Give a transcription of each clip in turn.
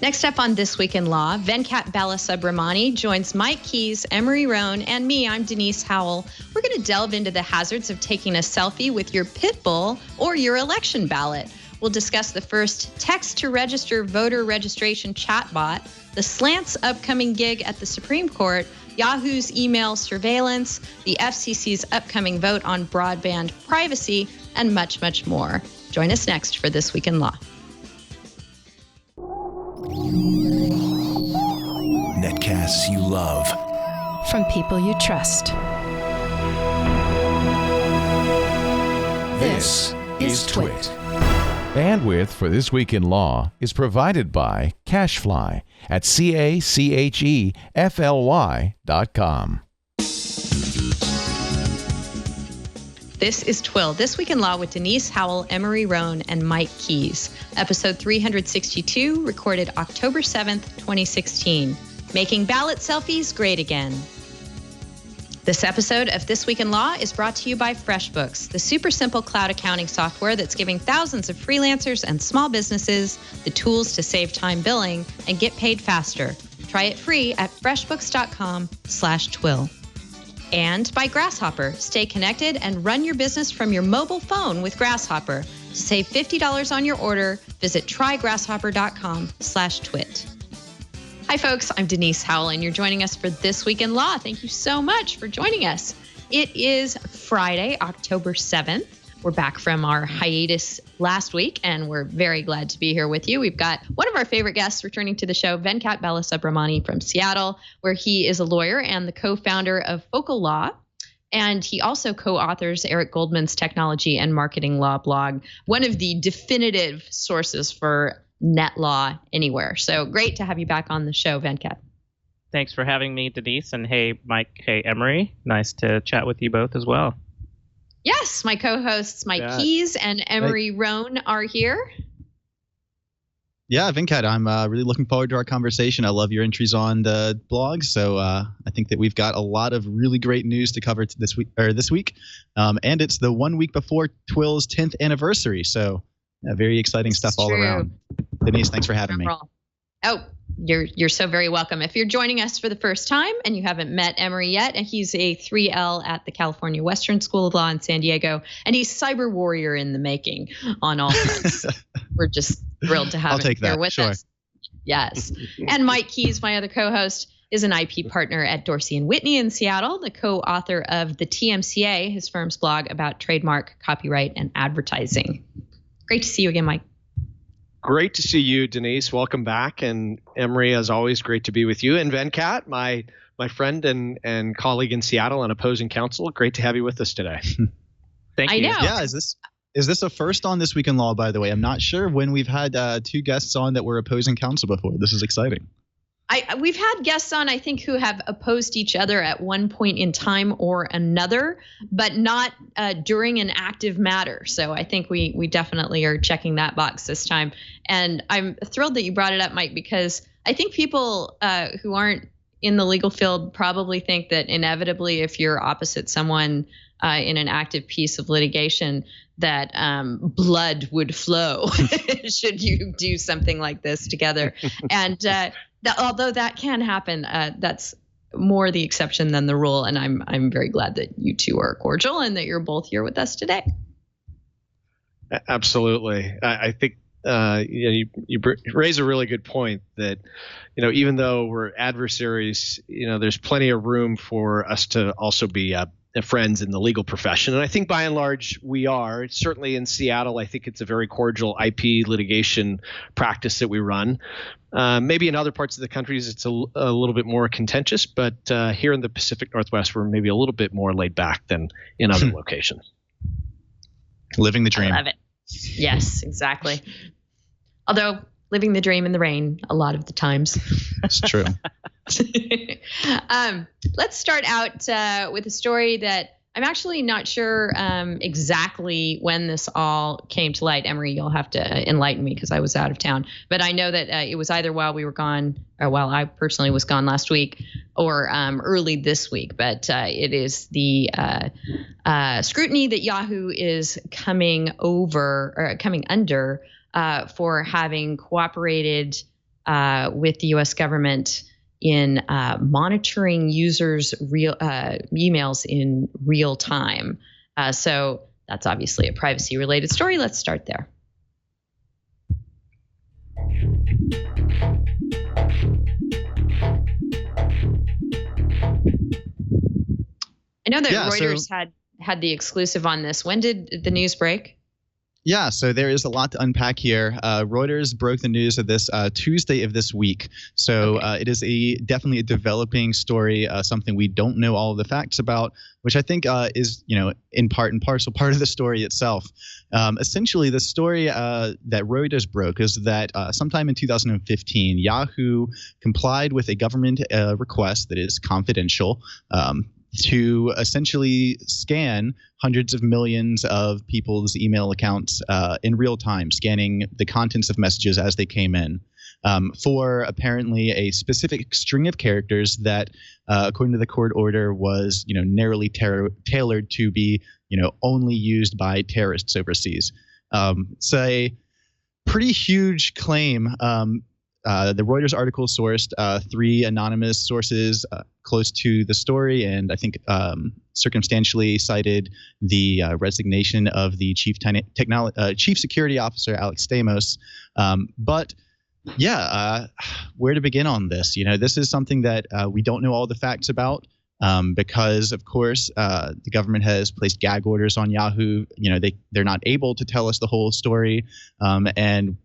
Next up on This Week in Law, Venkat Balasubramani joins Mike Keys, Emory, Roane, and me. I'm Denise Howell. We're going to delve into the hazards of taking a selfie with your pit bull or your election ballot. We'll discuss the first text-to-register voter registration chatbot, the Slant's upcoming gig at the Supreme Court, Yahoo's email surveillance, the FCC's upcoming vote on broadband privacy, and much, much more. Join us next for This Week in Law. Netcasts you love. From people you trust. This is TWiL. Bandwidth for This Week in Law is provided by CacheFly at CacheFly.com. This is TWiL, This Week in Law with Denise Howell, Emory, Roane, and Mike Keys. Episode 362, recorded October 7th, 2016. Making ballot selfies great again. This episode of This Week in Law is brought to you by FreshBooks, the super simple cloud accounting software that's giving thousands of freelancers and small businesses the tools to save time billing and get paid faster. Try it free at freshbooks.com/TWiL. And by Grasshopper. Stay connected and run your business from your mobile phone with Grasshopper. To save $50 on your order, visit trygrasshopper.com/twit. Hi, folks. I'm Denise Howell, and you're joining us for This Week in Law. Thank you so much for joining us. It is Friday, October 7th. We're back from our hiatus last week, and we're very glad to be here with you. We've got one of our favorite guests returning to the show, Venkat Balasubramani from Seattle, where he is a lawyer and the co-founder of Focal Law. And he also co-authors Eric Goldman's Technology and Marketing Law blog, one of the definitive sources for net law anywhere. So great to have you back on the show, Venkat. Thanks for having me, Denise. And hey, Mike, hey, Emory. Nice to chat with you both as well. Yes, my co-hosts Mike Keys and Emory Roane are here. Yeah, Venkat, I'm really looking forward to our conversation. I love your entries on the blog, so I think that we've got a lot of really great news to cover this week. And it's the 1 week before TWiL's 10th anniversary, so very exciting stuff all around. Denise, thanks for having me. Oh, you're so very welcome. If you're joining us for the first time and you haven't met Emory yet, and he's a 3L at the California Western School of Law in San Diego, and he's cyber warrior in the making on all fronts. We're just thrilled to have him here with us. Yes. And Mike Keys, my other co-host, is an IP partner at Dorsey & Whitney in Seattle, the co-author of the TMCA, his firm's blog about trademark, copyright, and advertising. Great to see you again, Mike. Great to see you, Denise. Welcome back. And Emory, as always, great to be with you. And Venkat, my friend and colleague in Seattle and opposing counsel, great to have you with us today. Thank you. I know. Yeah, is this a first on This Week in Law, by the way? I'm not sure when we've had two guests on that were opposing counsel before. This is exciting. We've had guests on, I think, who have opposed each other at one point in time or another, but not during an active matter. So I think we definitely are checking that box this time. And I'm thrilled that you brought it up, Mike, because I think people who aren't in the legal field probably think that inevitably if you're opposite someone in an active piece of litigation, that blood would flow should you do something like this together. And although that can happen, that's more the exception than the rule. And I'm very glad that you two are cordial and that you're both here with us today. Absolutely. I think you raise a really good point that, even though we're adversaries, there's plenty of room for us to also be friends in the legal profession. And I think by and large we are. Certainly in Seattle, I think it's a very cordial IP litigation practice that we run. Maybe in other parts of the country it's a little bit more contentious, but here in the Pacific Northwest we're maybe a little bit more laid back than in other locations. Living the dream. I love it. Yes, exactly. Although living the dream in the rain a lot of the times. It's true. Let's start out with a story that I'm actually not sure exactly when this all came to light. Emory, you'll have to enlighten me because I was out of town. But I know that it was either while we were gone or while I personally was gone last week or early this week. But it is the scrutiny that Yahoo is coming under for having cooperated with the U.S. government in monitoring users' real emails in real time. So that's obviously a privacy-related story. Let's start there. I know that Reuters had the exclusive on this. When did the news break? Yeah, so there is a lot to unpack here. Reuters broke the news of this Tuesday of this week. So it is definitely a developing story, something we don't know all of the facts about, which I think is, in part and parcel part of the story itself. Essentially, the story that Reuters broke is that sometime in 2015, Yahoo complied with a government request that is confidential to essentially scan hundreds of millions of people's email accounts in real time, scanning the contents of messages as they came in for apparently a specific string of characters that, according to the court order, was narrowly tailored to be only used by terrorists overseas. It's a pretty huge claim. The Reuters article sourced 3 anonymous sources close to the story, and I think circumstantially cited the resignation of the chief security officer, Alex Stamos. Where to begin on this? This is something that we don't know all the facts about. Because, of course, the government has placed gag orders on Yahoo. They're not able to tell us the whole story. And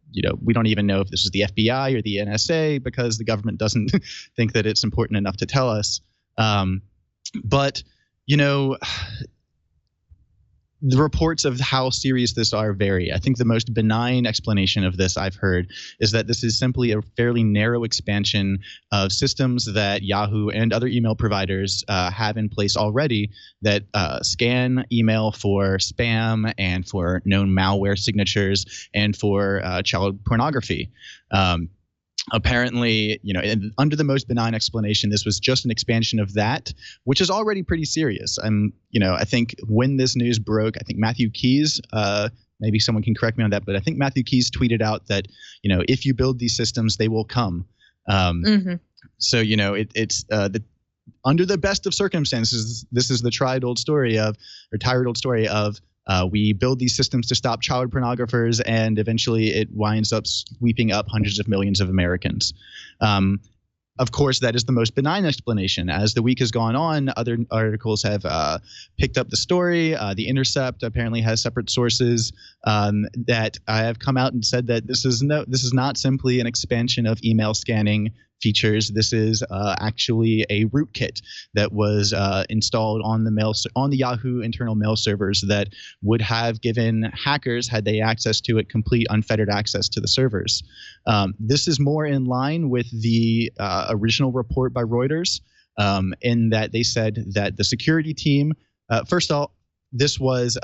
we don't even know if this is the FBI or the NSA because the government doesn't think that it's important enough to tell us. The reports of how serious this are vary. I think the most benign explanation of this I've heard is that this is simply a fairly narrow expansion of systems that Yahoo and other email providers have in place already that scan email for spam and for known malware signatures and for child pornography. Apparently, under the most benign explanation, this was just an expansion of that, which is already pretty serious. I think when this news broke, I think Matthew Keys, maybe someone can correct me on that, but I think Matthew Keys tweeted out that, if you build these systems, they will come. So, it's under the best of circumstances, this is the tired old story of we build these systems to stop child pornographers, and eventually it winds up sweeping up hundreds of millions of Americans. Of course, that is the most benign explanation. As the week has gone on, other articles have picked up the story. The Intercept apparently has separate sources that have come out and said that this is not simply an expansion of email scanning features. This is actually a rootkit that was installed on the Yahoo internal mail servers that would have given hackers, had they access to it, complete unfettered access to the servers. This is more in line with the original report by Reuters, in that they said that the security team, first of all, this was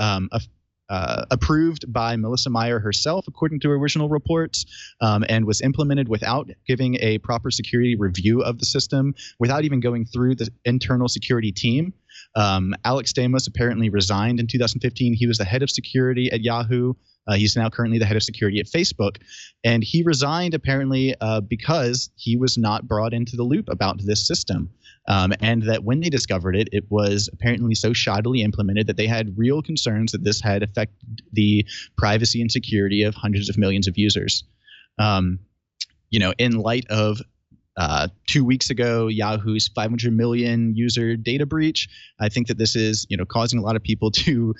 approved by Melissa Meyer herself, according to original reports, and was implemented without giving a proper security review of the system, without even going through the internal security team. Alex Stamos apparently resigned in 2015. He was the head of security at Yahoo. He's now currently the head of security at Facebook. And he resigned apparently because he was not brought into the loop about this system. And that when they discovered it, it was apparently so shoddily implemented that they had real concerns that this had affected the privacy and security of hundreds of millions of users. In light of 2 weeks ago, Yahoo's 500 million user data breach, I think that this is, causing a lot of people to,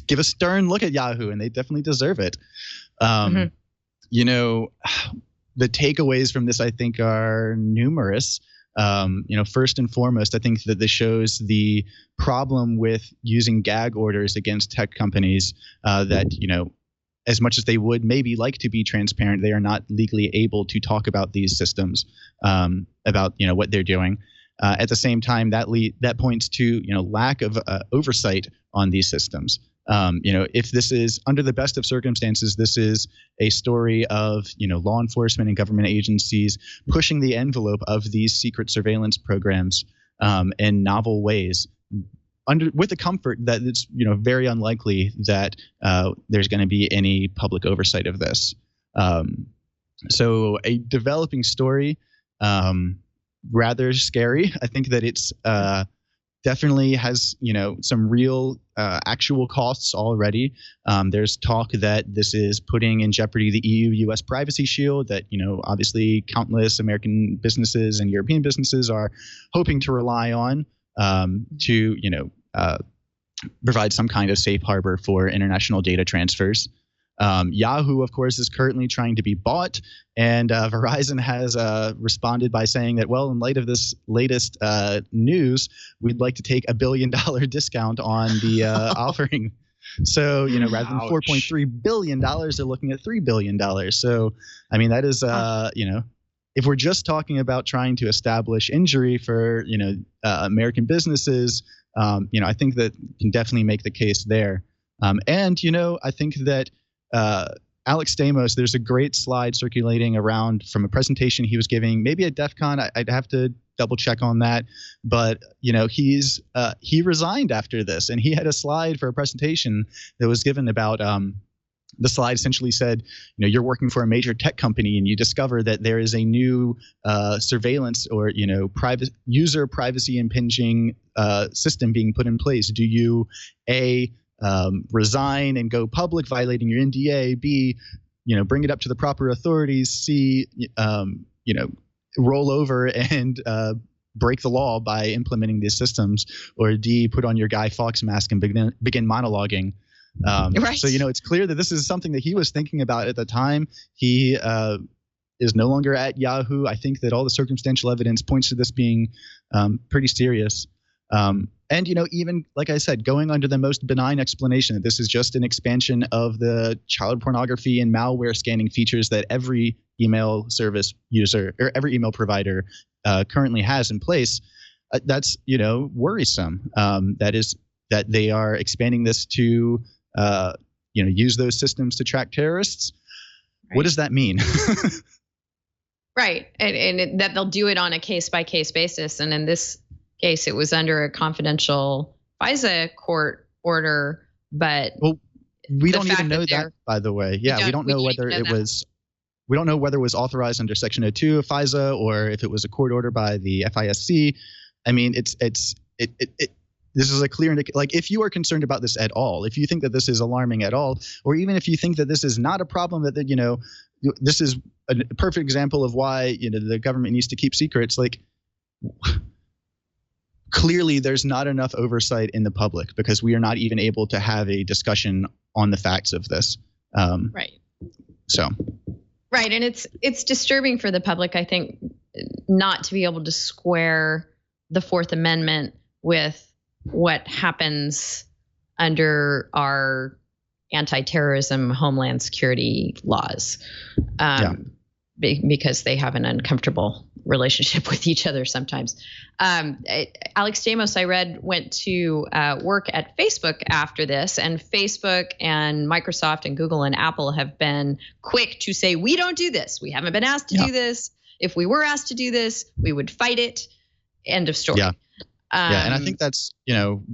give a stern look at Yahoo, and they definitely deserve it. The takeaways from this, I think, are numerous. First and foremost, I think that this shows the problem with using gag orders against tech companies that, as much as they would maybe like to be transparent, they are not legally able to talk about these systems, about, what they're doing. At the same time, that points to, lack of oversight on these systems. If this is under the best of circumstances, this is a story of, law enforcement and government agencies pushing the envelope of these secret surveillance programs in novel ways, with the comfort that it's, very unlikely that there's going to be any public oversight of this. So a developing story, rather scary. I think that it's definitely has, some real actual costs already. There's talk that this is putting in jeopardy the EU-US privacy shield that, obviously countless American businesses and European businesses are hoping to rely on to, provide some kind of safe harbor for international data transfers. Yahoo, of course, is currently trying to be bought, and Verizon has responded by saying that, well, in light of this latest news, we'd like to take $1 billion discount on the offering. So, rather than $4.3 billion, they're looking at $3 billion. So, I mean, that is, if we're just talking about trying to establish injury for, American businesses, I think that can definitely make the case there. And, I think that Alex Stamos, there's a great slide circulating around from a presentation he was giving, maybe at DEF CON. I'd have to double check on that. But, he resigned after this, and he had a slide for a presentation that was given about the slide essentially said, you're working for a major tech company and you discover that there is a new surveillance or, private user privacy impinging system being put in place. Do you resign and go public, violating your NDA? B, bring it up to the proper authorities. C, roll over and break the law by implementing these systems. Or D, put on your Guy Fawkes mask and begin monologuing. Right. So, it's clear that this is something that he was thinking about at the time. He is no longer at Yahoo. I think that all the circumstantial evidence points to this being pretty serious. And, even like I said, going under the most benign explanation that this is just an expansion of the child pornography and malware scanning features that every email service user or every email provider currently has in place, that's, worrisome. That is that they are expanding this to use those systems to track terrorists. Right. What does that mean? Right. And that they'll do it on a case-by-case basis. And in this case, it was under a confidential FISA court order. But we don't even know that, by the way. Yeah, we don't know whether it was. We don't know whether it was authorized under Section 02 of FISA or if it was a court order by the FISC. I mean, this is a clear indication. Like, if you are concerned about this at all, if you think that this is alarming at all, or even if you think that this is not a problem, that this is a perfect example of why the government needs to keep secrets. Like, clearly, there's not enough oversight in the public because we are not even able to have a discussion on the facts of this. Right. So. Right, and it's disturbing for the public, I think, not to be able to square the Fourth Amendment with what happens under our anti-terrorism, homeland security laws, because they have an uncomfortable relationship with each other sometimes. Alex Stamos, I read, went to work at Facebook after this, and Facebook and Microsoft and Google and Apple have been quick to say, we don't do this. We haven't been asked to do this. If we were asked to do this, we would fight it. End of story. Yeah. And I think that's,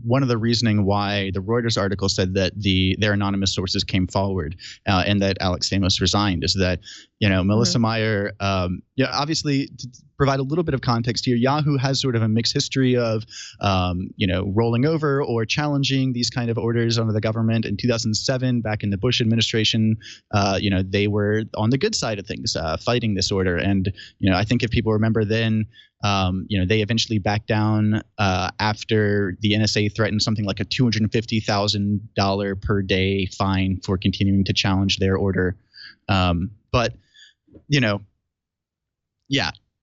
one of the reasoning why the Reuters article said that their anonymous sources came forward and that Alex Stamos resigned is that, Melissa Meyer, obviously to provide a little bit of context here, Yahoo has sort of a mixed history of, rolling over or challenging these kind of orders under the government. In 2007, back in the Bush administration, they were on the good side of things, fighting this order. And, I think if people remember then, they eventually backed down after the NSA threatened something like a $250,000 per day fine for continuing to challenge their order. But,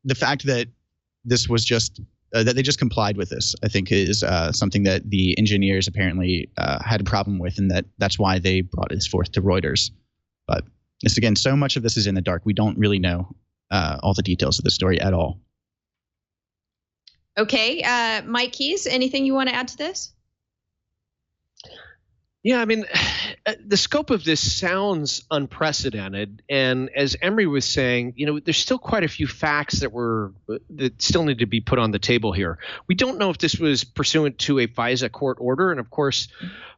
the fact that this was just that they just complied with this, I think, is something that the engineers apparently had a problem with, and that's why they brought this forth to Reuters. But this, again, so much of this is in the dark. We don't really know all the details of the story at all. Okay, Mike Keyes, anything you want to add to this? Yeah, I mean, the scope of this sounds unprecedented, and as Emory was saying, there's still quite a few facts that still need to be put on the table here. We don't know if this was pursuant to a FISA court order, and of course,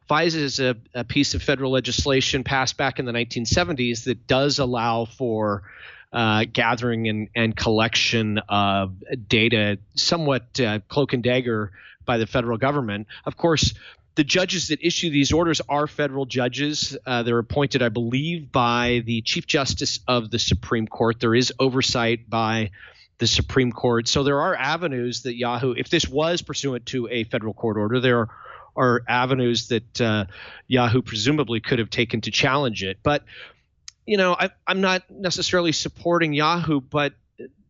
FISA is a piece of federal legislation passed back in the 1970s that does allow for gathering and collection of data, somewhat cloak and dagger by the federal government. Of course, the judges that issue these orders are federal judges. They're appointed, I believe, by the Chief Justice of the Supreme Court. There is oversight by the Supreme Court. So there are avenues that Yahoo, if this was pursuant to a federal court order, there are avenues that Yahoo presumably could have taken to challenge it. But, I'm not necessarily supporting Yahoo, but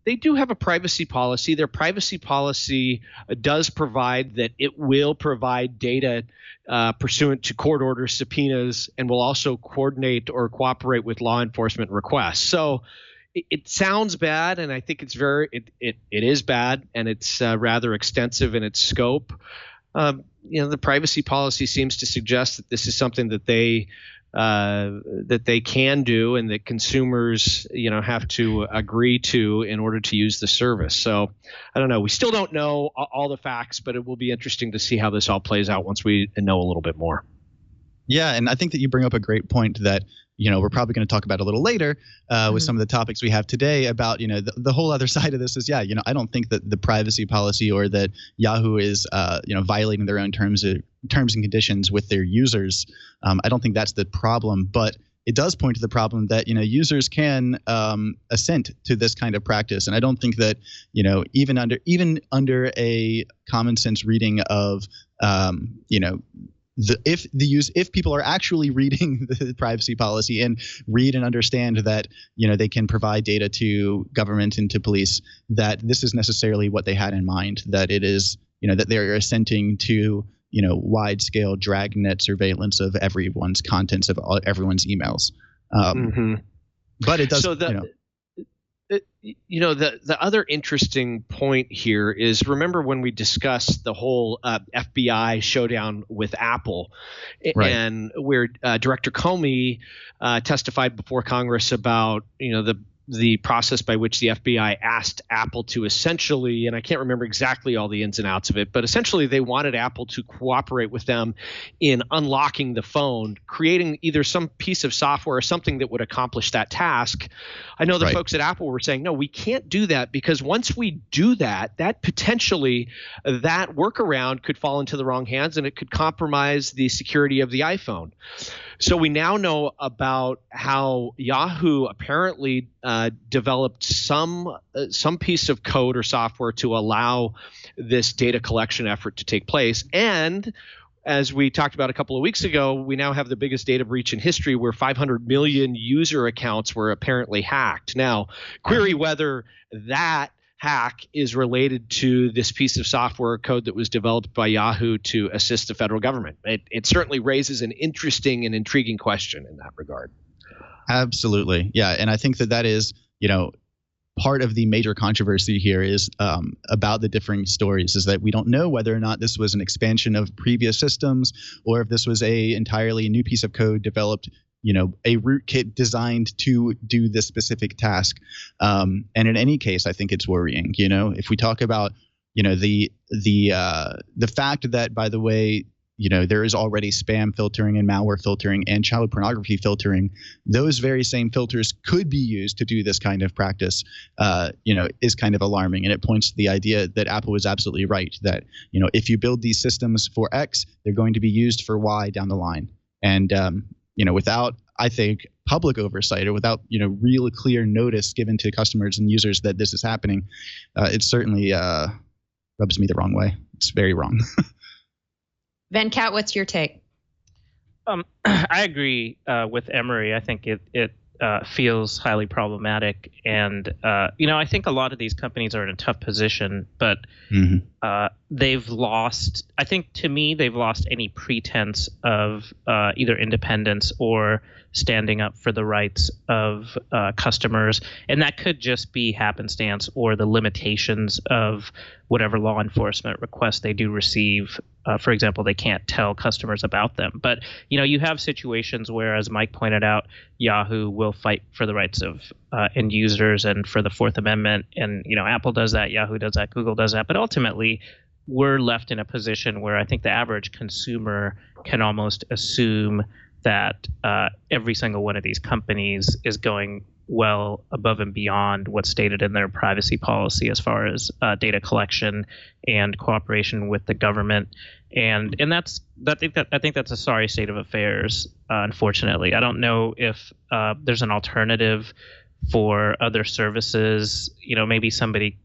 they do have a privacy policy. Their privacy policy does provide that it will provide data pursuant to court order subpoenas and will also coordinate or cooperate with law enforcement requests. So it sounds bad, and I think it is bad, and it's rather extensive in its scope. The privacy policy seems to suggest that this is something that they can do and that consumers, have to agree to in order to use the service. So I don't know. We still don't know all the facts, but it will be interesting to see how this all plays out once we know a little bit more. Yeah, and I think that you bring up a great point that we're probably going to talk about a little later with some of the topics we have today about, the whole other side of this is, I don't think that the privacy policy or that Yahoo is, violating their own terms and conditions with their users. I don't think that's the problem, but it does point to the problem that, users can assent to this kind of practice. And I don't think that, even under a common sense reading of, if people are actually reading the privacy policy and read and understand that they can provide data to government and to police, that this is necessarily what they had in mind, that it is that they're assenting to wide scale dragnet surveillance of everyone's contents of everyone's emails. But it does. So the other interesting point here is, remember when we discussed the whole FBI showdown with Apple, right, and where Director Comey testified before Congress about the process by which the FBI asked Apple to essentially, and I can't remember exactly all the ins and outs of it, but essentially they wanted Apple to cooperate with them in unlocking the phone, creating either some piece of software or something that would accomplish that task. I know the folks at Apple were saying, no, we can't do that, because once we do that, that workaround could fall into the wrong hands and it could compromise the security of the iPhone. So we now know about how Yahoo apparently developed some piece of code or software to allow this data collection effort to take place. And as we talked about a couple of weeks ago, we now have the biggest data breach in history, where 500 million user accounts were apparently hacked. Now, query whether that hack is related to this piece of software code that was developed by Yahoo to assist the federal government. It certainly raises an interesting and intriguing question in that regard. Absolutely. Yeah. And I think that is, part of the major controversy here is about the differing stories, is that we don't know whether or not this was an expansion of previous systems or if this was a entirely new piece of code developed, a rootkit designed to do this specific task. And in any case, I think it's worrying. If we talk about, the fact that, by the way, there is already spam filtering and malware filtering and child pornography filtering, those very same filters could be used to do this kind of practice, is kind of alarming. And it points to the idea that Apple was absolutely right, that, if you build these systems for X, they're going to be used for Y down the line. And, without, I think, public oversight, or without, real clear notice given to customers and users that this is happening, it certainly rubs me the wrong way. It's very wrong. Venkat, what's your take? I agree with Emory. I think it feels highly problematic, and I think a lot of these companies are in a tough position, but they've lost. I think, to me, they've lost any pretense of either independence or standing up for the rights of customers, and that could just be happenstance or the limitations of whatever law enforcement requests they do receive for example, they can't tell customers about them. But, you have situations where, as Mike pointed out, Yahoo will fight for the rights of end users and for the Fourth Amendment. And, Apple does that, Yahoo does that, Google does that. But ultimately, we're left in a position where I think the average consumer can almost assume that every single one of these companies is going well above and beyond what's stated in their privacy policy as far as data collection and cooperation with the government, and I think that's a sorry state of affairs. Unfortunately, I don't know if there's an alternative for other services. Maybe somebody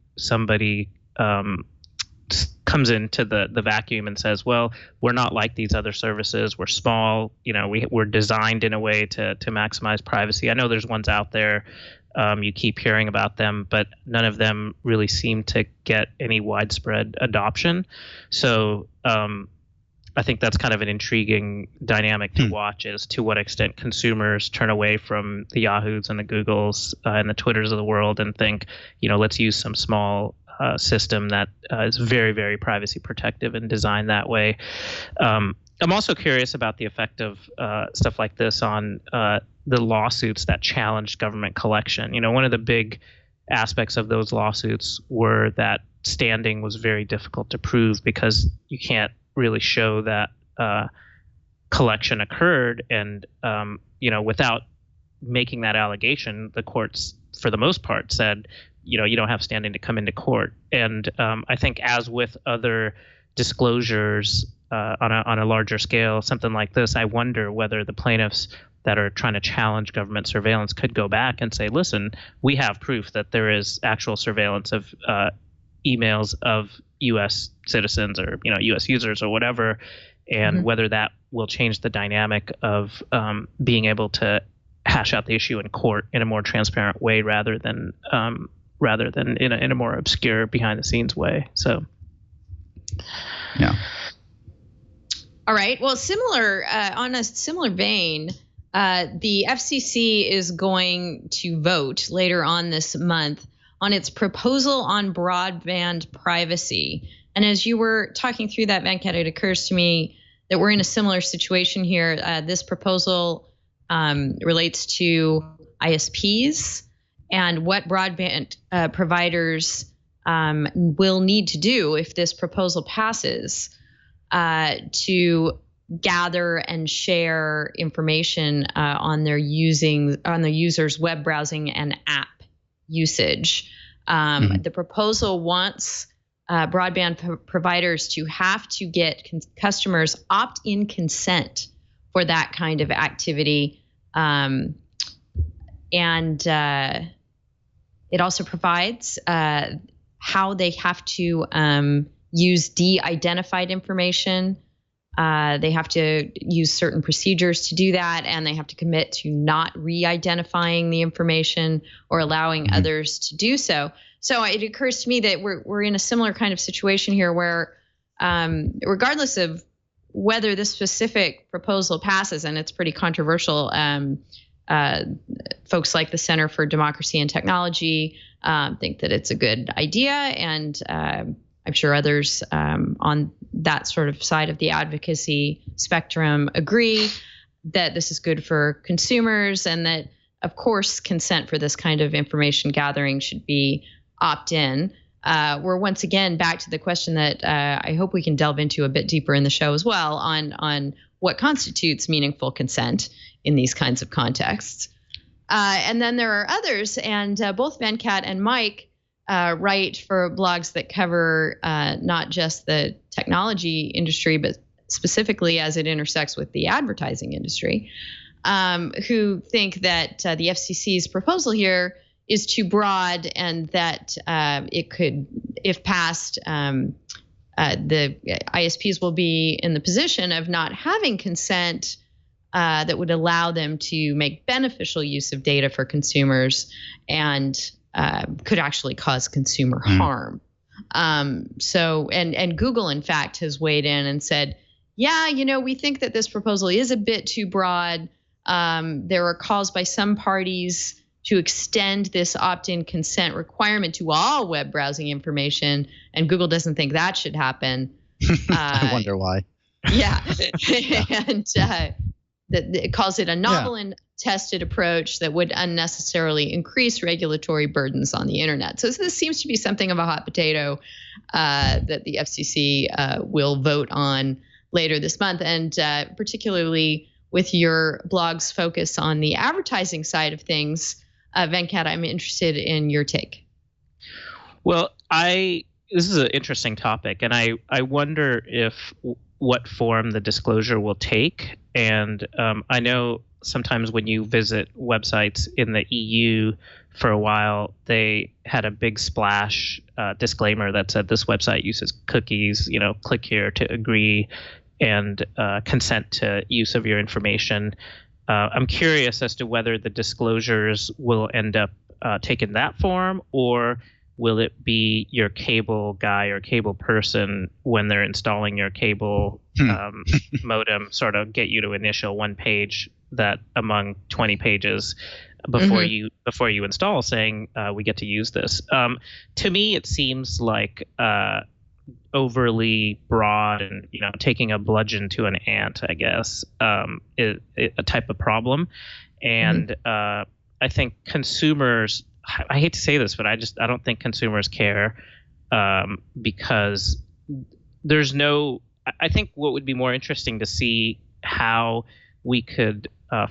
comes into the vacuum and says, well, we're not like these other services. We're small. We're designed in a way to maximize privacy. I know there's ones out there. You keep hearing about them, but none of them really seem to get any widespread adoption. So I think that's kind of an intriguing dynamic to watch, as to what extent consumers turn away from the Yahoos and the Googles and the Twitters of the world and think, let's use some small system that is very, very privacy protective and designed that way. I'm also curious about the effect of stuff like this on the lawsuits that challenged government collection. One of the big aspects of those lawsuits were that standing was very difficult to prove, because you can't really show that collection occurred. And, without making that allegation, the courts, for the most part, said, you don't have standing to come into court. And I think, as with other disclosures on a larger scale, something like this, I wonder whether the plaintiffs that are trying to challenge government surveillance could go back and say, listen, we have proof that there is actual surveillance of emails of U.S. citizens or U.S. users or whatever, and whether that will change the dynamic of being able to hash out the issue in court in a more transparent way, rather than in a more obscure, behind the scenes way. So, yeah. All right. Well, on a similar vein, the FCC is going to vote later on this month on its proposal on broadband privacy. And as you were talking through that, Venkat, it occurs to me that we're in a similar situation here. This proposal relates to ISPs and what broadband providers will need to do if this proposal passes to gather and share information on their users' web browsing and app usage. The proposal wants broadband providers to have to get customers opt-in consent for that kind of activity. And it also provides how they have to use de-identified information. They have to use certain procedures to do that, and they have to commit to not re-identifying the information or allowing others to do so. So it occurs to me that we're in a similar kind of situation here where, regardless of whether this specific proposal passes, and it's pretty controversial, folks like the Center for Democracy and Technology think that it's a good idea, and I'm sure others on that sort of side of the advocacy spectrum agree that this is good for consumers, and that, of course, consent for this kind of information gathering should be opt-in. We're once again back to the question that I hope we can delve into a bit deeper in the show as well on what constitutes meaningful consent in these kinds of contexts. And then there are others, and both Venkat and Mike write for blogs that cover not just the technology industry, but specifically as it intersects with the advertising industry, who think that the FCC's proposal here is too broad, and that it could, if passed, the ISPs will be in the position of not having consent that would allow them to make beneficial use of data for consumers, and could actually cause consumer harm. So Google, in fact, has weighed in and said, yeah, we think that this proposal is a bit too broad. There are calls by some parties to extend this opt-in consent requirement to all web browsing information, and Google doesn't think that should happen. I wonder why. Yeah. And it calls it a novel and tested approach that would unnecessarily increase regulatory burdens on the internet. So this seems to be something of a hot potato that the FCC will vote on later this month. And particularly with your blog's focus on the advertising side of things, Venkat, I'm interested in your take. Well, this is an interesting topic, and I wonder what form the disclosure will take. And I know sometimes when you visit websites in the EU for a while, they had a big splash disclaimer that said this website uses cookies, click here to agree and consent to use of your information. I'm curious as to whether the disclosures will end up taking that form, or will it be your cable guy or cable person when they're installing your cable modem sort of get you to initial one page that among 20 pages before you install, saying we get to use this. To me, it seems like overly broad and taking a bludgeon to an ant, I guess, is a type of problem. And I think consumers, I hate to say this, but I don't think consumers care because I think what would be more interesting to see how we could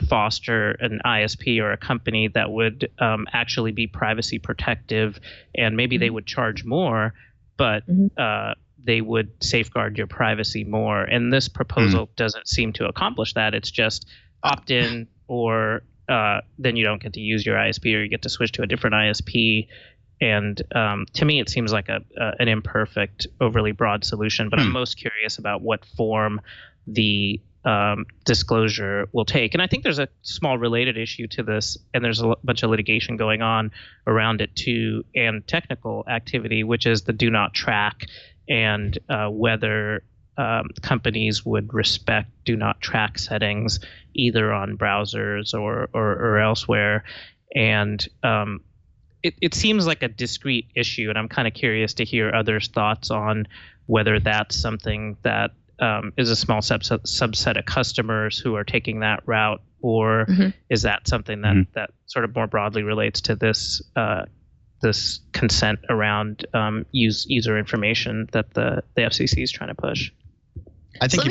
foster an ISP or a company that would actually be privacy protective, and maybe they would charge more, but they would safeguard your privacy more. And this proposal doesn't seem to accomplish that. It's just opt in, or then you don't get to use your ISP, or you get to switch to a different ISP. And to me, it seems like an imperfect, overly broad solution. But I'm most curious about what form the disclosure will take. And I think there's a small related issue to this, and there's a bunch of litigation going on around it too, and technical activity, which is the do not track, and whether companies would respect do not track settings either on browsers or elsewhere. And it seems like a discrete issue, and I'm kind of curious to hear others' thoughts on whether that's something that is a small subset of customers who are taking that route, or is that something that sort of more broadly relates to this this consent around user information that the FCC is trying to push. I think let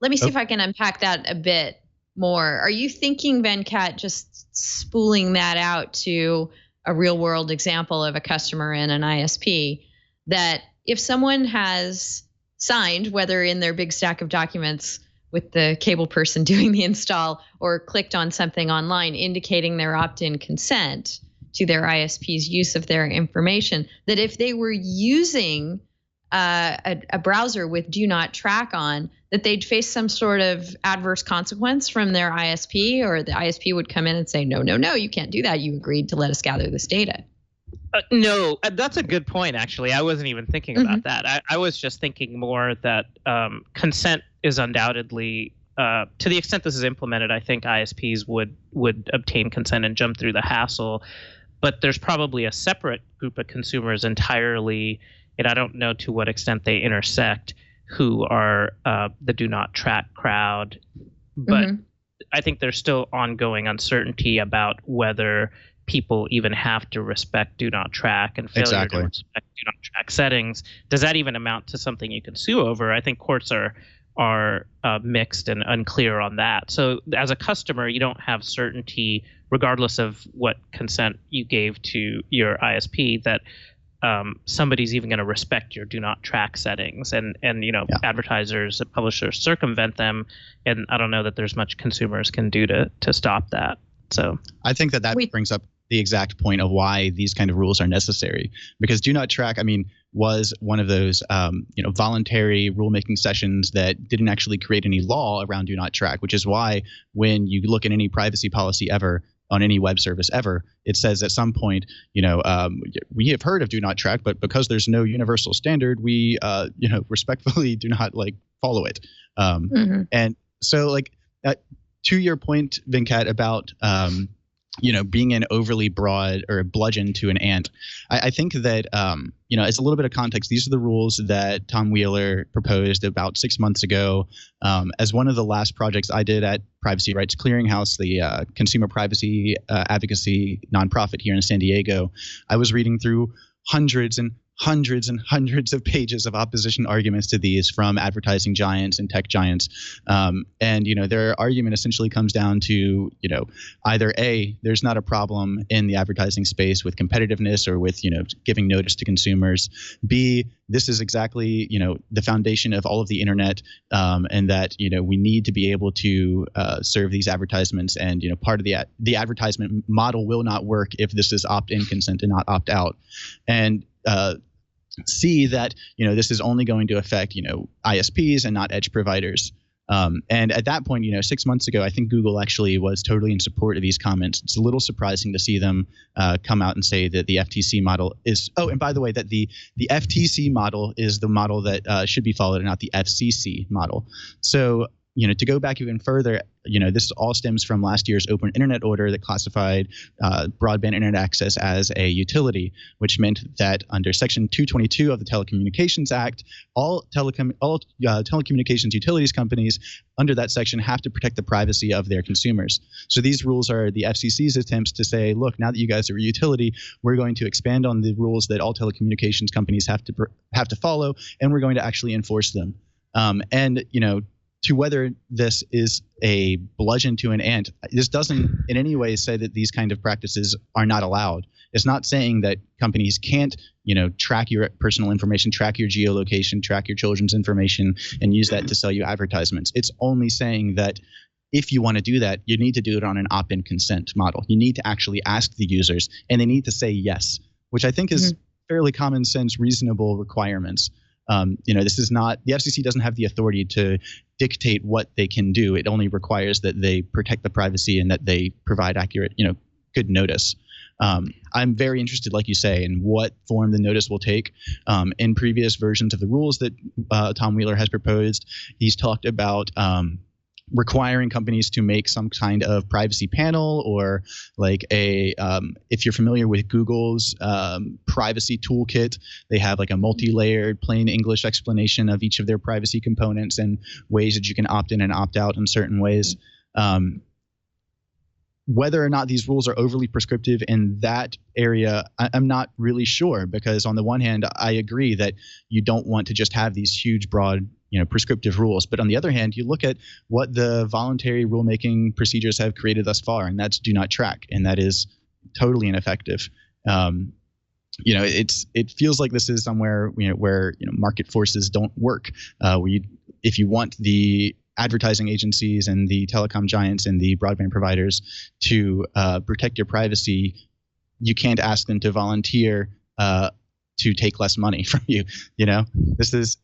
me see if I can unpack that a bit more. Are you thinking, Venkat, just spooling that out to a real world example of a customer in an ISP, that if someone has signed, whether in their big stack of documents with the cable person doing the install, or clicked on something online indicating their opt-in consent to their ISP's use of their information, that if they were using a browser with do not track on, that they'd face some sort of adverse consequence from their ISP, or the ISP would come in and say, no, you can't do that. You agreed to let us gather this data. No, that's a good point, actually. I wasn't even thinking about that. I was just thinking more that consent is undoubtedly, to the extent this is implemented, I think ISPs would obtain consent and jump through the hassle. But there's probably a separate group of consumers entirely, and I don't know to what extent they intersect, who are the do not track crowd. But I think there's still ongoing uncertainty about whether people even have to respect do not track, and failure to respect do not track settings. Does that even amount to something you can sue over? I think courts are mixed and unclear on that. So as a customer, you don't have certainty, regardless of what consent you gave to your ISP, that somebody's even going to respect your do not track settings, and advertisers and publishers circumvent them, and I don't know that there's much consumers can do to stop that. So I think that brings up the exact point of why these kind of rules are necessary, because do not track, was one of those voluntary rulemaking sessions that didn't actually create any law around do not track, which is why when you look at any privacy policy ever on any web service ever, it says at some point, we have heard of do not track, but because there's no universal standard, we respectfully do not follow it. And so to your point, Venkat, about being an overly broad or a bludgeon to an ant. I think that, it's a little bit of context. These are the rules that Tom Wheeler proposed about 6 months ago as one of the last projects I did at Privacy Rights Clearinghouse, the consumer privacy advocacy nonprofit here in San Diego. I was reading through hundreds and hundreds and hundreds of pages of opposition arguments to these from advertising giants and tech giants. Their argument essentially comes down to, either A, there's not a problem in the advertising space with competitiveness or with, giving notice to consumers. B, this is exactly, the foundation of all of the internet, and that, we need to be able to serve these advertisements. And, part of the advertisement model will not work if this is opt-in consent and not opt-out. And see that this is only going to affect ISPs and not edge providers. And at that point, 6 months ago, I think Google actually was totally in support of these comments. It's a little surprising to see them come out and say that the FTC model is. Oh, and by the way, that the FTC model is the model that should be followed, and not the FCC model. So. To go back even further, this all stems from last year's Open Internet Order that classified broadband internet access as a utility, which meant that under Section 222 of the Telecommunications Act, all telecommunications utilities companies under that section have to protect the privacy of their consumers. So these rules are the FCC's attempts to say, look, now that you guys are a utility, we're going to expand on the rules that all telecommunications companies have to follow, and we're going to actually enforce them. To whether this is a bludgeon to an ant, this doesn't in any way say that these kind of practices are not allowed. It's not saying that companies can't, track your personal information, track your geolocation, track your children's information, and use that to sell you advertisements. It's only saying that if you want to do that, you need to do it on an opt-in consent model. You need to actually ask the users, and they need to say yes, which I think is fairly common sense, reasonable requirements. This is not, the FCC doesn't have the authority to dictate what they can do. It only requires that they protect the privacy and that they provide accurate, good notice. I'm very interested, like you say, in what form the notice will take. In previous versions of the rules that Tom Wheeler has proposed, he's talked about requiring companies to make some kind of privacy panel, or like if you're familiar with Google's privacy toolkit, they have like a multi-layered plain English explanation of each of their privacy components and ways that you can opt in and opt out in certain ways. Whether or not these rules are overly prescriptive in that area, I'm not really sure, because on the one hand, I agree that you don't want to just have these huge, broad, prescriptive rules. But on the other hand, you look at what the voluntary rulemaking procedures have created thus far, and that's do not track, and that is totally ineffective. It feels like this is somewhere where market forces don't work. If you want the advertising agencies and the telecom giants and the broadband providers to protect your privacy, you can't ask them to volunteer to take less money from you. This is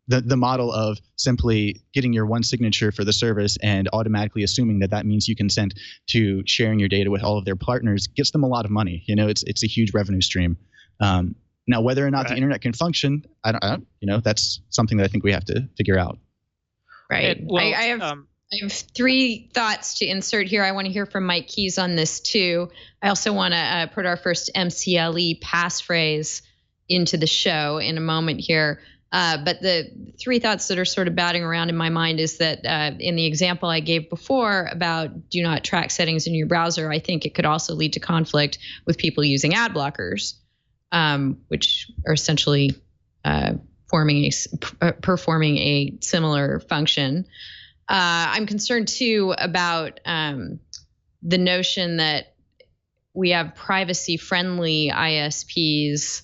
the model of simply getting your one signature for the service and automatically assuming that means you consent to sharing your data with all of their partners gets them a lot of money. It's a huge revenue stream. Now, whether or not the internet can function, I don't. That's something that I think we have to figure out. Right. I have three thoughts to insert here. I want to hear from Mike Keys on this too. I also want to put our first MCLE passphrase into the show in a moment here. But the three thoughts that are sort of batting around in my mind is that in the example I gave before about do not track settings in your browser, I think it could also lead to conflict with people using ad blockers, which are essentially performing a similar function. I'm concerned too about the notion that we have privacy-friendly ISPs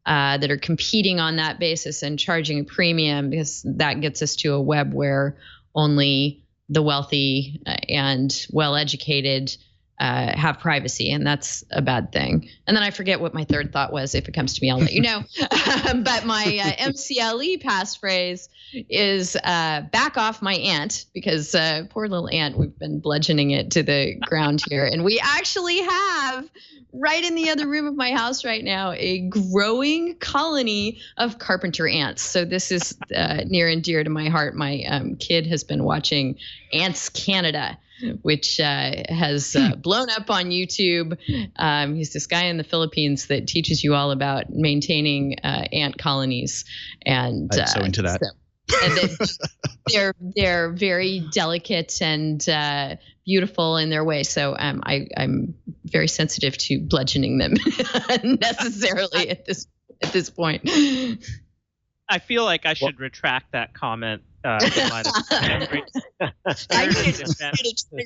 that are competing on that basis and charging a premium, because that gets us to a web where only the wealthy and well-educated have privacy, and that's a bad thing. And then I forget what my third thought was. If it comes to me, I'll let you know. But my MCLE passphrase is back off my ant, because poor little ant, we've been bludgeoning it to the ground here. And we actually have, right in the other room of my house right now, a growing colony of carpenter ants. So this is near and dear to my heart. My kid has been watching Ants Canada. which has blown up on YouTube. He's this guy in the Philippines that teaches you all about maintaining ant colonies. And I'm so into that. And they're very delicate and beautiful in their way. So I'm very sensitive to bludgeoning them necessarily at this point. I feel like I should retract that comment. I need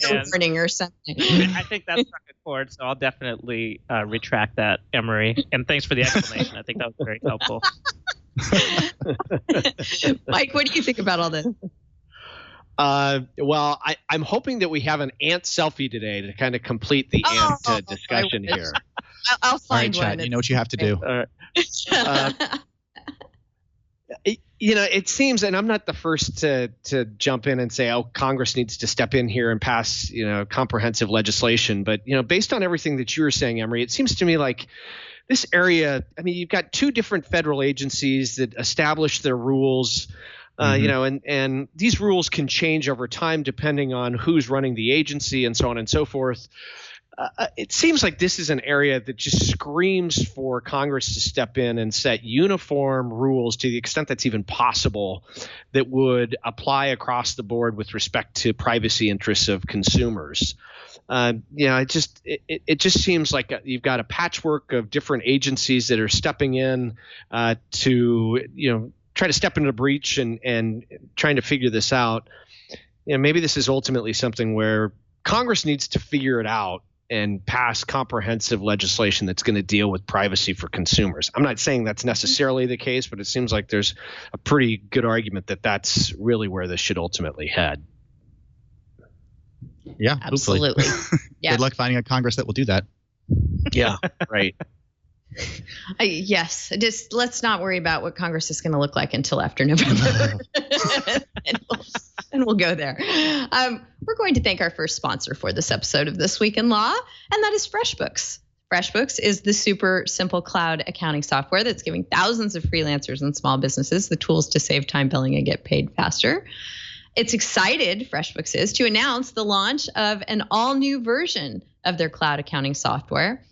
a warning or something. I think that's struck a chord, so I'll definitely retract that, Emory. And thanks for the explanation. I think that was very helpful. Mike, what do you think about all this? Well, I'm hoping that we have an ant selfie today to kind of complete the ant discussion here. I'll find one. Chad, you know what you have to do. It seems, and I'm not the first to jump in and say, oh, Congress needs to step in here and pass, comprehensive legislation. But, based on everything that you were saying, Emory, it seems to me like this area, I mean, you've got two different federal agencies that establish their rules, and these rules can change over time depending on who's running the agency and so on and so forth. It seems like this is an area that just screams for Congress to step in and set uniform rules to the extent that's even possible that would apply across the board with respect to privacy interests of consumers. It just seems like you've got a patchwork of different agencies that are stepping in to try to step into the breach and trying to figure this out. Maybe this is ultimately something where Congress needs to figure it out and pass comprehensive legislation that's going to deal with privacy for consumers. I'm not saying that's necessarily the case, but it seems like there's a pretty good argument that that's really where this should ultimately head. Yeah, absolutely. Yeah. Good luck finding a Congress that will do that. Yeah, right. Yes, just let's not worry about what Congress is going to look like until after November. and we'll go there. We're going to thank our first sponsor for this episode of This Week in Law, and that is FreshBooks. FreshBooks is the super simple cloud accounting software that's giving thousands of freelancers and small businesses the tools to save time billing and get paid faster. It's excited, FreshBooks is, to announce the launch of an all-new version of their cloud accounting software,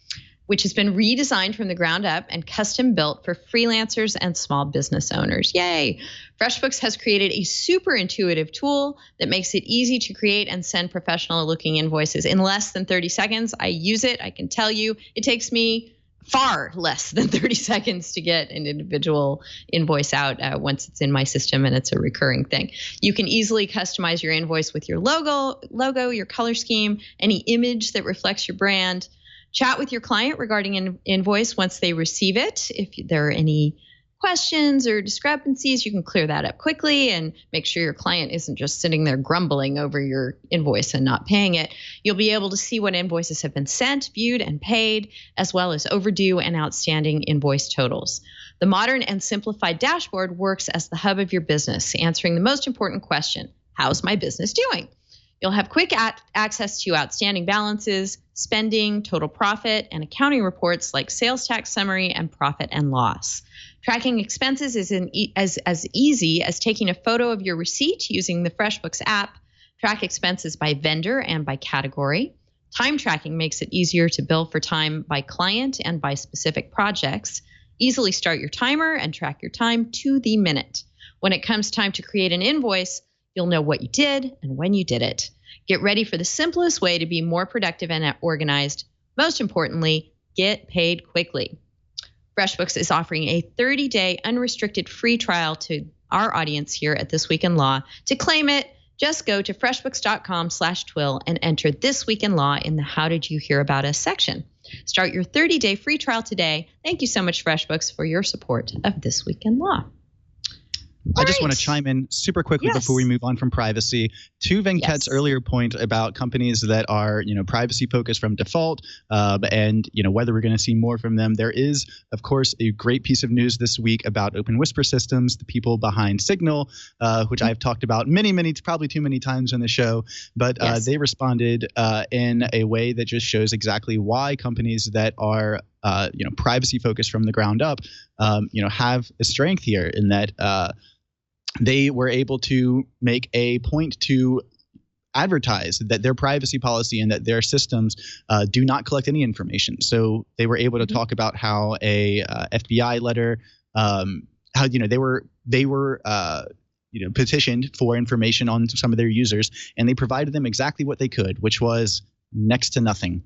which has been redesigned from the ground up and custom built for freelancers and small business owners. Yay! FreshBooks has created a super intuitive tool that makes it easy to create and send professional looking invoices in less than 30 seconds. I use it. I can tell you it takes me far less than 30 seconds to get an individual invoice out once it's in my system and it's a recurring thing. You can easily customize your invoice with your logo, your color scheme, any image that reflects your brand. Chat with your client regarding an invoice once they receive it. If there are any questions or discrepancies, you can clear that up quickly and make sure your client isn't just sitting there grumbling over your invoice and not paying it. You'll be able to see what invoices have been sent, viewed, and paid, as well as overdue and outstanding invoice totals. The modern and simplified dashboard works as the hub of your business, answering the most important question: how's my business doing? You'll have quick access to outstanding balances, spending, total profit, and accounting reports like sales tax summary and profit and loss. Tracking expenses is as easy as taking a photo of your receipt using the FreshBooks app. Track expenses by vendor and by category. Time tracking makes it easier to bill for time by client and by specific projects. Easily start your timer and track your time to the minute. When it comes time to create an invoice, you'll know what you did and when you did it. Get ready for the simplest way to be more productive and organized. Most importantly, get paid quickly. FreshBooks is offering a 30-day unrestricted free trial to our audience here at This Week in Law. To claim it, just go to freshbooks.com/TWiL and enter This Week in Law in the How Did You Hear About Us section. Start your 30-day free trial today. Thank you so much, FreshBooks, for your support of This Week in Law. I just want to chime in super quickly before we move on from privacy to Venkat's earlier point about companies that are, privacy focused from default, and whether we're going to see more from them. There is, of course, a great piece of news this week about Open Whisper Systems, the people behind Signal, which I've talked about many, probably too many times on the show. But they responded in a way that just shows exactly why companies that are privacy focused from the ground up, have a strength here in that they were able to make a point to advertise that their privacy policy and that their systems do not collect any information. So they were able to talk about how a FBI letter, how they were petitioned for information on some of their users, and they provided them exactly what they could, which was next to nothing.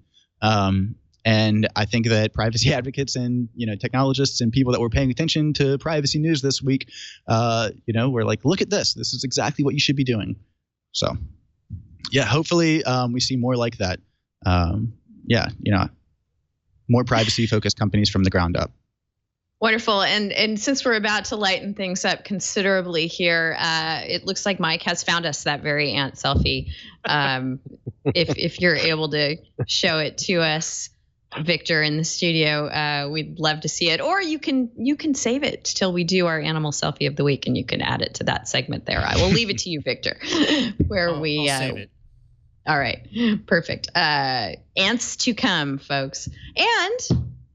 And I think that privacy advocates and technologists and people that were paying attention to privacy news this week, were like, look at this. This is exactly what you should be doing. So, yeah, hopefully we see more like that. More privacy-focused companies from the ground up. Wonderful. And since we're about to lighten things up considerably here, it looks like Mike has found us that very ant selfie. If you're able to show it to us, Victor, in the studio, we'd love to see it. Or you can save it till we do our animal selfie of the week, and you can add it to that segment there. I will leave it to you, Victor, where I'll save it. All right. Perfect. Ants to come, folks. And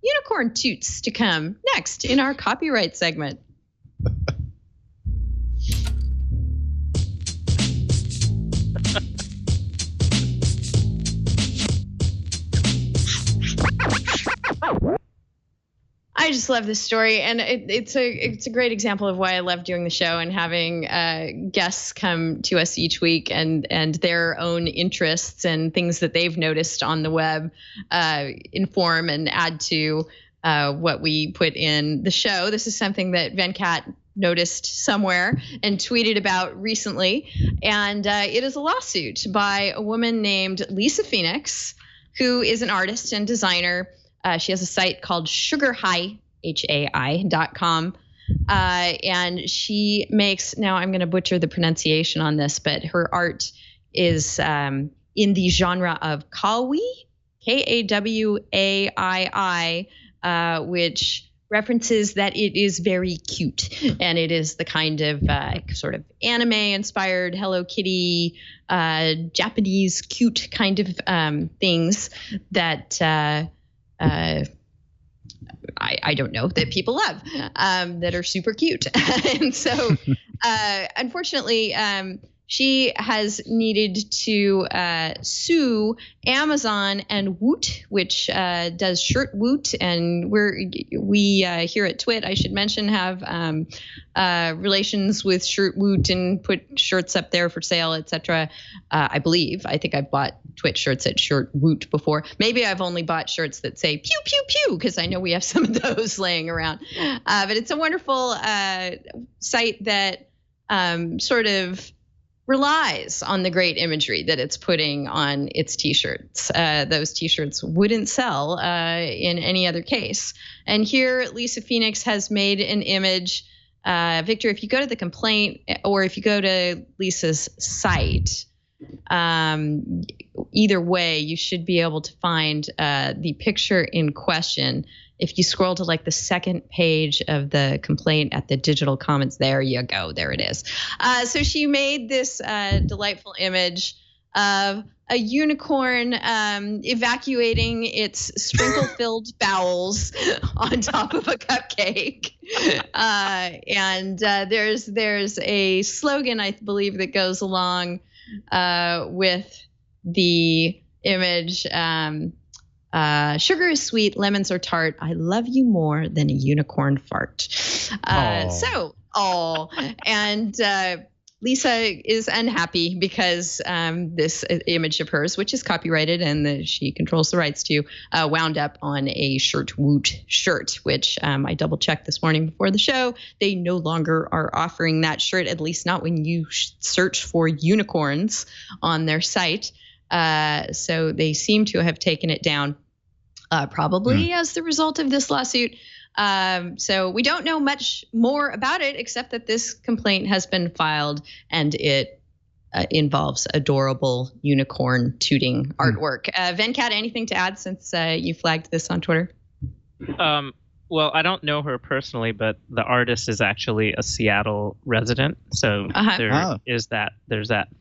unicorn toots to come next in our copyright segment. I just love this story, and it's a great example of why I love doing the show and having guests come to us each week and their own interests and things that they've noticed on the web inform and add to what we put in the show. This is something that Venkat noticed somewhere and tweeted about recently, and it is a lawsuit by a woman named Lisa Phoenix, who is an artist and designer. She has a site called sugarhigh.com. And she makes, now I'm going to butcher the pronunciation on this, but her art is in the genre of kawaii, Kawaii, which references that it is very cute. And it is the kind of sort of anime-inspired Hello Kitty, Japanese cute kind of things that I don't know, that people love, that are super cute. And so, unfortunately, she has needed to sue Amazon and Woot, which does Shirt Woot, and we here at TWiT, I should mention, have relations with Shirt Woot and put shirts up there for sale, etc. I think I've bought TWiT shirts at Shirt Woot before. Maybe I've only bought shirts that say pew pew pew, because I know we have some of those laying around. But it's a wonderful site that sort of relies on the great imagery that it's putting on its T-shirts. Those T-shirts wouldn't sell in any other case. And here, Lisa Phoenix has made an image. Victor, if you go to the complaint, or if you go to Lisa's site, either way, you should be able to find the picture in question. If you scroll to like the second page of the complaint at the digital comments, there you go. There it is. So she made this delightful image of a unicorn evacuating its sprinkle-filled bowels on top of a cupcake. And there's a slogan, I believe, that goes along with the image. Sugar is sweet, lemons are tart. I love you more than a unicorn fart. And Lisa is unhappy because this image of hers, which is copyrighted and that she controls the rights to, wound up on a Shirt Woot shirt, which I double checked this morning before the show. They no longer are offering that shirt, at least not when you search for unicorns on their site. So they seem to have taken it down, probably as the result of this lawsuit. So we don't know much more about it, except that this complaint has been filed, and it involves adorable unicorn tooting artwork. Venkat, anything to add since you flagged this on Twitter? Well, I don't know her personally, but the artist is actually a Seattle resident. So there's that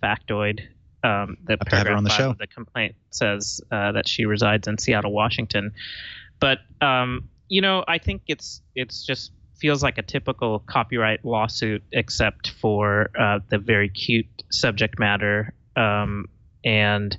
factoid. The paragraph on the show. The complaint says that she resides in Seattle, Washington. But I think it's just feels like a typical copyright lawsuit, except for the very cute subject matter. And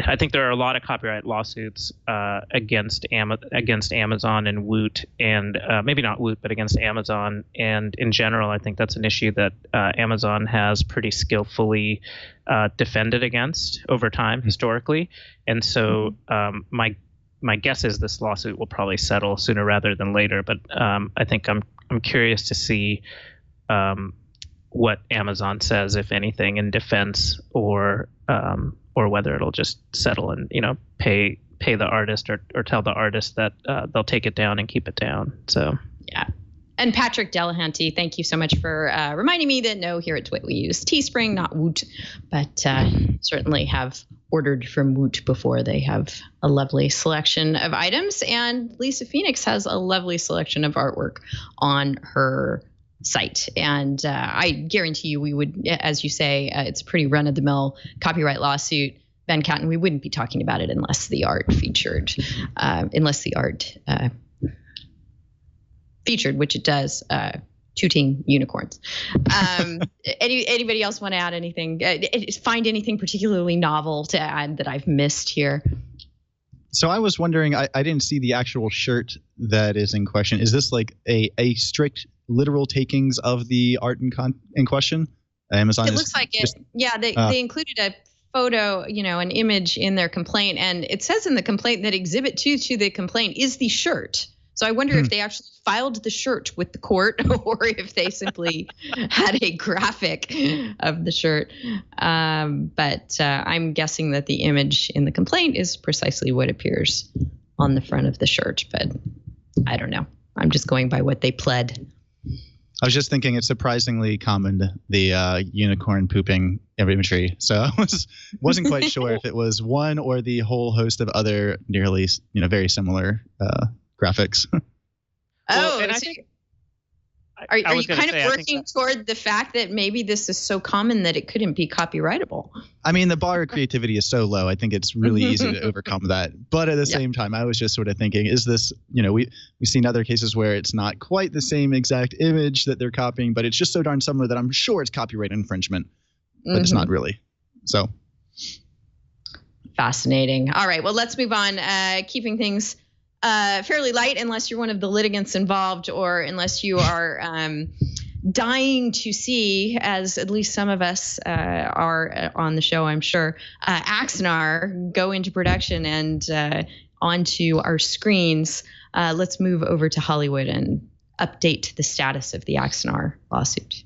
I think there are a lot of copyright lawsuits against Amazon and Woot, and maybe not Woot, but against Amazon. And in general, I think that's an issue that Amazon has pretty skillfully defended against over time historically. And so my guess is this lawsuit will probably settle sooner rather than later. But I think I'm curious to see what Amazon says, if anything, in defense, or whether it'll just settle and pay the artist or tell the artist that they'll take it down and keep it down. So yeah. And Patrick Delahanty, thank you so much for reminding me that no, here at TWiL we use Teespring, not Woot, but certainly have ordered from Woot before. They have a lovely selection of items, and Lisa Phoenix has a lovely selection of artwork on her site. And I guarantee you we would, as you say, it's a pretty run-of-the-mill copyright lawsuit, Venkat, and we wouldn't be talking about it unless the art featured, which it does, tooting unicorns. Anybody else want to add anything? Find anything particularly novel to add that I've missed here? So I was wondering, I didn't see the actual shirt that is in question. Is this like a strict literal takings of the art in question? Amazon. It looks like it. Yeah, they included a photo, an image in their complaint, and it says in the complaint that Exhibit 2 to the complaint is the shirt. So I wonder if they actually filed the shirt with the court, or if they simply had a graphic of the shirt. But I'm guessing that the image in the complaint is precisely what appears on the front of the shirt. But I don't know. I'm just going by what they pled. I was just thinking it's surprisingly common, the unicorn pooping imagery. So I wasn't quite sure if it was one or the whole host of other nearly, very similar graphics. Oh, and I think, are you kind of working toward the fact that maybe this is so common that it couldn't be copyrightable? I mean, the bar of creativity is so low. I think it's really easy to overcome that. But at the same time, I was just sort of thinking, is this, we've seen other cases where it's not quite the same exact image that they're copying, but it's just so darn similar that I'm sure it's copyright infringement, but it's not really. So fascinating. All right, well, let's move on. Keeping things fairly light, unless you're one of the litigants involved, or unless you are dying to see, as at least some of us are on the show, I'm sure, Axanar go into production and onto our screens. Let's move over to Hollywood and update the status of the Axanar lawsuit.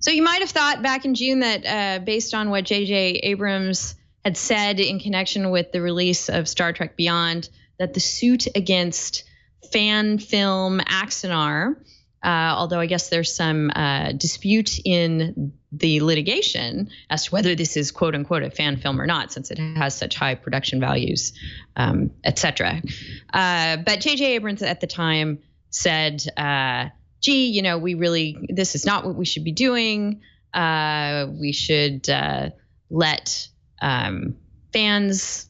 So you might have thought back in June that based on what J.J. Abrams had said in connection with the release of Star Trek Beyond, that the suit against fan film Axanar, although I guess there's some dispute in the litigation as to whether this is quote unquote a fan film or not, since it has such high production values, etc. But J.J. Abrams at the time said, gee, this is not what we should be doing. We should let fans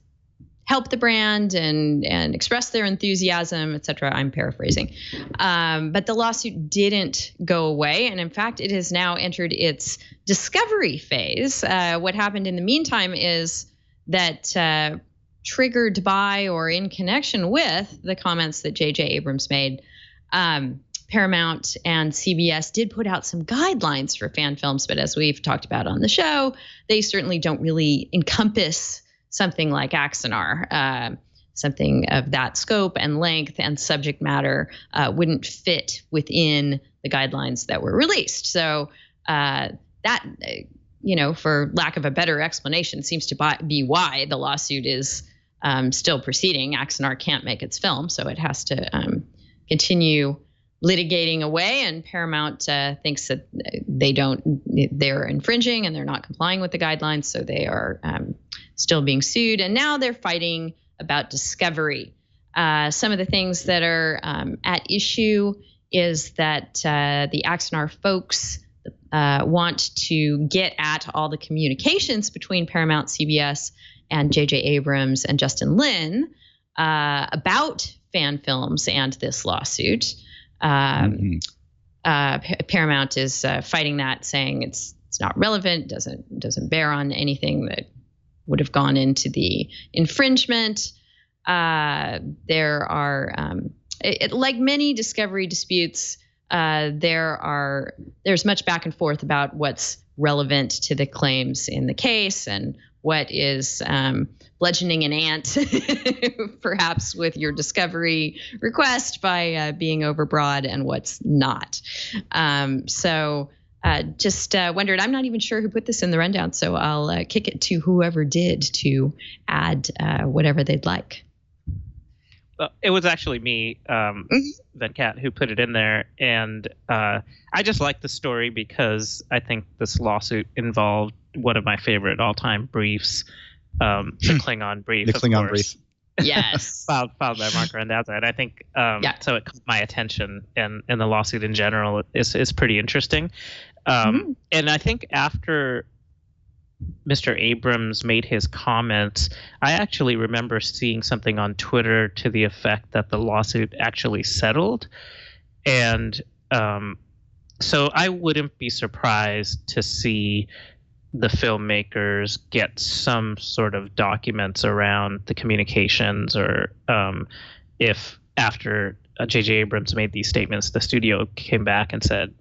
help the brand and express their enthusiasm, et cetera. I'm paraphrasing. But the lawsuit didn't go away. And in fact, it has now entered its discovery phase. What happened in the meantime is that triggered by or in connection with the comments that J.J. Abrams made, Paramount and CBS did put out some guidelines for fan films, but as we've talked about on the show, they certainly don't really encompass something like Axanar. Something of that scope and length and subject matter wouldn't fit within the guidelines that were released. So that, for lack of a better explanation, seems to be why the lawsuit is still proceeding. Axanar can't make its film, so it has to continue litigating away, and Paramount thinks that they're infringing and they're not complying with the guidelines, so they are still being sued. And now they're fighting about discovery. Some of the things that are at issue is that the Axanar folks want to get at all the communications between Paramount, CBS, and J.J. Abrams and Justin Lin about fan films and this lawsuit. Paramount is fighting that, saying it's not relevant, doesn't bear on anything that would have gone into the infringement. There are, like many discovery disputes, there's much back and forth about what's relevant to the claims in the case and what is bludgeoning an ant, perhaps with your discovery request by being overbroad, and what's not. Just wondered, I'm not even sure who put this in the rundown, so I'll kick it to whoever did to add whatever they'd like. Well, it was actually me, Venkat, who put it in there. And I just like the story because I think this lawsuit involved one of my favorite all-time briefs, the Klingon brief. The Klingon brief. Yes. filed by Mark Randazza. And I think so it caught my attention, and the lawsuit in general is pretty interesting. And I think after Mr. Abrams made his comments, I actually remember seeing something on Twitter to the effect that the lawsuit actually settled. And so I wouldn't be surprised to see the filmmakers get some sort of documents around the communications, or if after J.J. Abrams made these statements, the studio came back and said,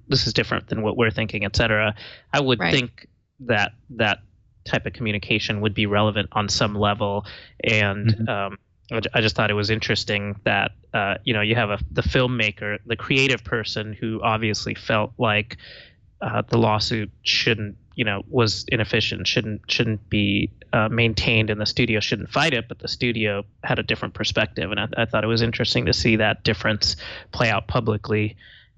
this is different than what we're thinking, et cetera. I would think that type of communication would be relevant on some level. And I just thought it was interesting that, you have the filmmaker, the creative person, who obviously felt like the lawsuit was inefficient, shouldn't be maintained, and the studio shouldn't fight it, but the studio had a different perspective. And I thought it was interesting to see that difference play out publicly,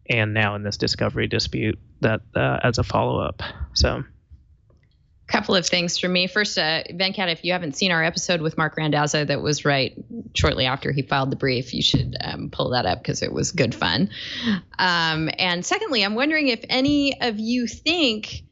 and now in this discovery dispute that as a follow-up. So couple of things from me. First, Venkat, if you haven't seen our episode with Mark Randazza that was right shortly after he filed the brief, you should pull that up because it was good fun. And secondly, I'm wondering if any of you think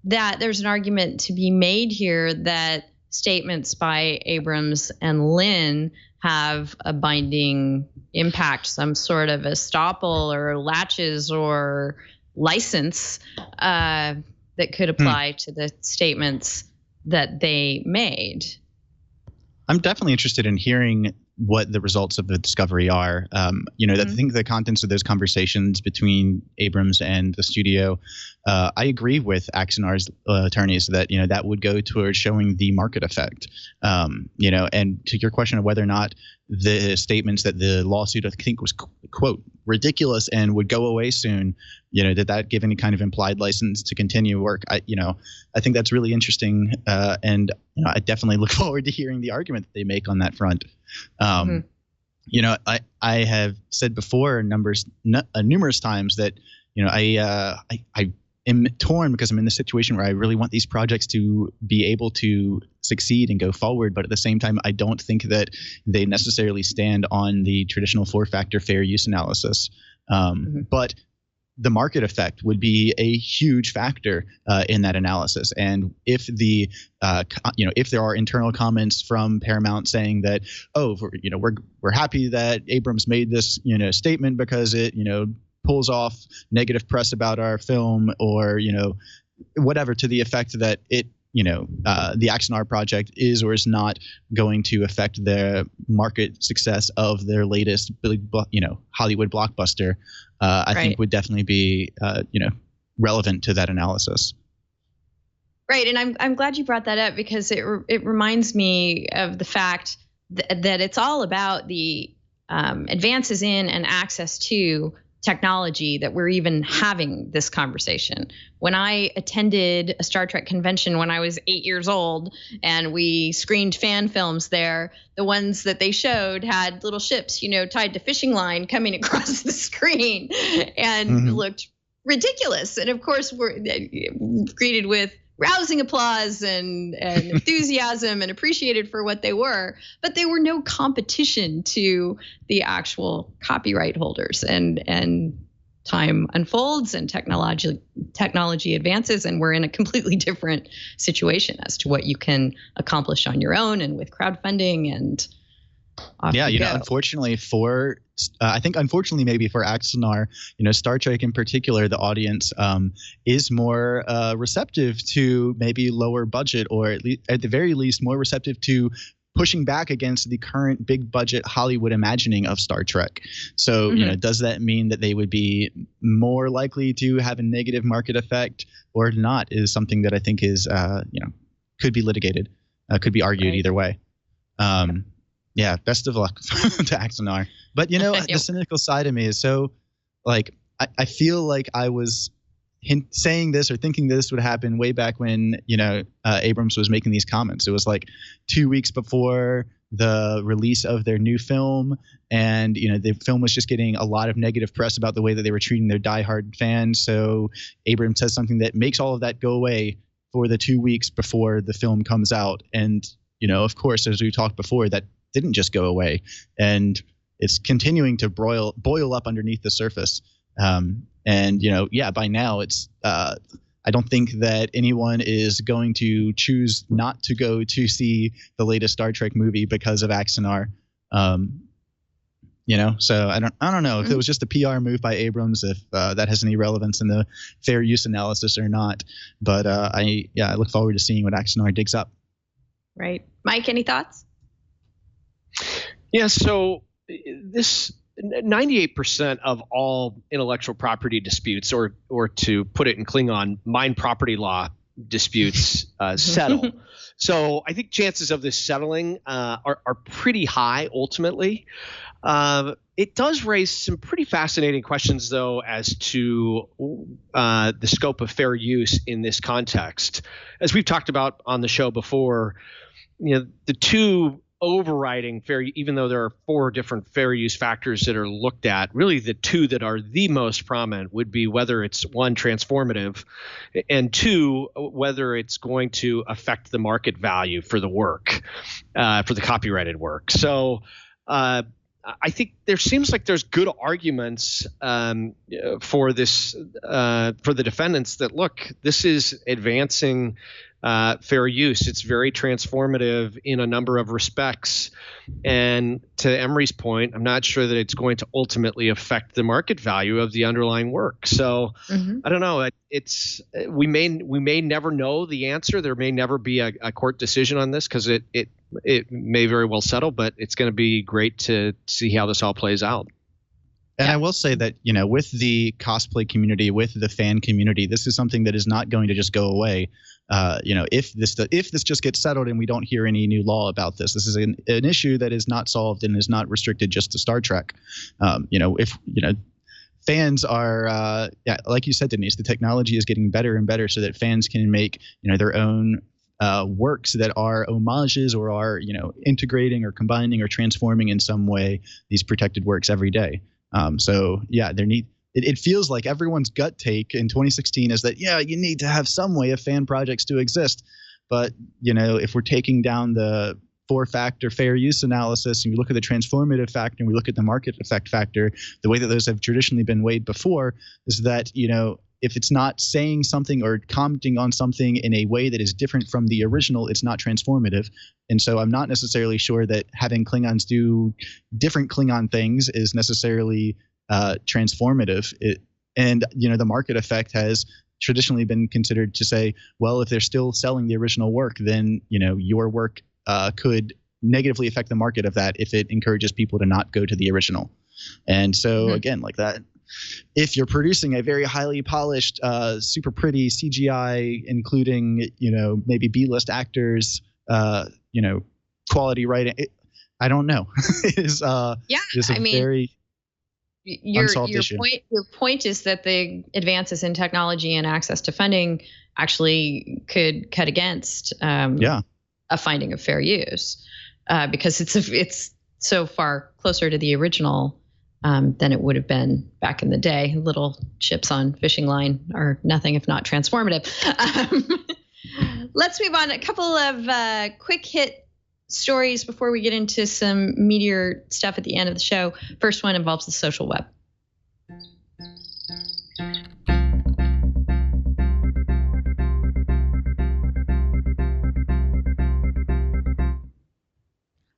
that there's an argument to be made here that statements by Abrams and Lynn have a binding impact, some sort of estoppel or latches or license that could apply to the statements that they made. I'm definitely interested in hearing what the results of the discovery are. I think the contents of those conversations between Abrams and the studio, I agree with Axonar's attorneys that, that would go towards showing the market effect. And to your question of whether or not the statements that the lawsuit, I think, was, quote, ridiculous and would go away soon, did that give any kind of implied license to continue work? I think that's really interesting. And I definitely look forward to hearing the argument that they make on that front. I have said before numerous times that, I am torn because I'm in this situation where I really want these projects to be able to succeed and go forward. But at the same time, I don't think that they necessarily stand on the traditional 4-factor fair use analysis. But the market effect would be a huge factor in that analysis. And if if there are internal comments from Paramount saying that, we're happy that Abrams made this, statement because it, pulls off negative press about our film, or, whatever, to the effect that it, the Axonar project is or is not going to affect the market success of their latest big, Hollywood blockbuster, I think would definitely be, relevant to that analysis. Right, and I'm glad you brought that up because it reminds me of the fact that it's all about the advances in and access to technology that we're even having this conversation. When I attended a Star Trek convention when I was 8 years old and we screened fan films there, the ones that they showed had little ships, tied to fishing line coming across the screen and looked ridiculous. And of course, we're greeted with rousing applause and enthusiasm and appreciated for what they were, but they were no competition to the actual copyright holders. And time unfolds and technology advances, and we're in a completely different situation as to what you can accomplish on your own and with crowdfunding and off Yeah, you go. unfortunately unfortunately maybe for Axanar, Star Trek in particular, the audience is more receptive to maybe lower budget, or at the very least more receptive to pushing back against the current big budget Hollywood imagining of Star Trek. So, does that mean that they would be more likely to have a negative market effect or not, is something that I think is, could be litigated, could be argued either way. Yeah, best of luck to Axanar. But, the cynical side of me is so, I feel like I was saying this or thinking this would happen way back when, Abrams was making these comments. It was like 2 weeks before the release of their new film. And, the film was just getting a lot of negative press about the way that they were treating their diehard fans. So Abrams says something that makes all of that go away for the 2 weeks before the film comes out. And, of course, as we talked before, that didn't just go away, and it's continuing to boil up underneath the surface. And by now it's I don't think that anyone is going to choose not to go to see the latest Star Trek movie because of Axanar. So I don't know if it was just a PR move by Abrams, if that has any relevance in the fair use analysis or not. But I look forward to seeing what Axanar digs up. Right. Mike, any thoughts? Yeah, so this 98% of all intellectual property disputes, or to put it in Klingon, mind property law disputes, settle. So I think chances of this settling are pretty high ultimately. It does raise some pretty fascinating questions, though, as to the scope of fair use in this context. As we've talked about on the show before, the two overriding fair, even though there are 4 different fair use factors that are looked at, really the 2 that are the most prominent would be whether it's 1, transformative, and 2, whether it's going to affect the market value for the work, for the copyrighted work. So I think there seems like there's good arguments for this, for the defendants, that look, this is advancing fair use. It's very transformative in a number of respects. And to Emory's point, I'm not sure that it's going to ultimately affect the market value of the underlying work. So I don't know. We may never know the answer. There may never be a court decision on this, because it may very well settle, but it's going to be great to see how this all plays out. And I will say that, with the cosplay community, with the fan community, this is something that is not going to just go away. If this just gets settled and we don't hear any new law about this is an issue that is not solved and is not restricted just to Star Trek. Fans are, like you said, Denise, the technology is getting better and better so that fans can make, their own works that are homages or are, integrating or combining or transforming in some way these protected works every day. It feels like everyone's gut take in 2016 is that, you need to have some way of fan projects to exist. But, if we're taking down the 4-factor fair use analysis and we look at the transformative factor and we look at the market effect factor, the way that those have traditionally been weighed before is that, if it's not saying something or commenting on something in a way that is different from the original, it's not transformative. And so I'm not necessarily sure that having Klingons do different Klingon things is necessarily transformative. The market effect has traditionally been considered to say, well, if they're still selling the original work, then, your work could negatively affect the market of that if it encourages people to not go to the original. And so again, like that, if you're producing a very highly polished, super pretty CGI, including, maybe B-list actors, quality writing, I don't know. Your point is that the advances in technology and access to funding actually could cut against a finding of fair use, because it's so far closer to the original than it would have been back in the day. Little ships on fishing line are nothing if not transformative. Let's move on. A couple of quick hit stories before we get into some meatier stuff at the end of the show. First one involves the social web.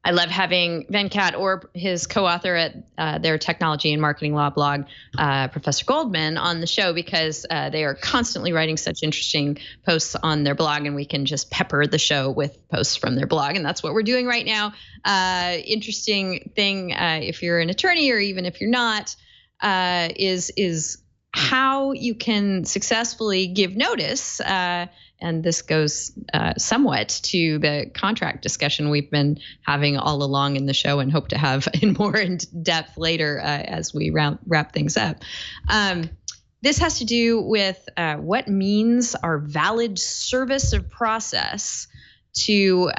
I love having Venkat or his co-author at their technology and marketing law blog, Professor Goldman, on the show because they are constantly writing such interesting posts on their blog, and we can just pepper the show with posts from their blog, and that's what we're doing right now. Interesting thing, if you're an attorney or even if you're not, is how you can successfully give notice. And this goes somewhat to the contract discussion we've been having all along in the show and hope to have in more in depth later as we wrap things up. This has to do with what means are valid service of process to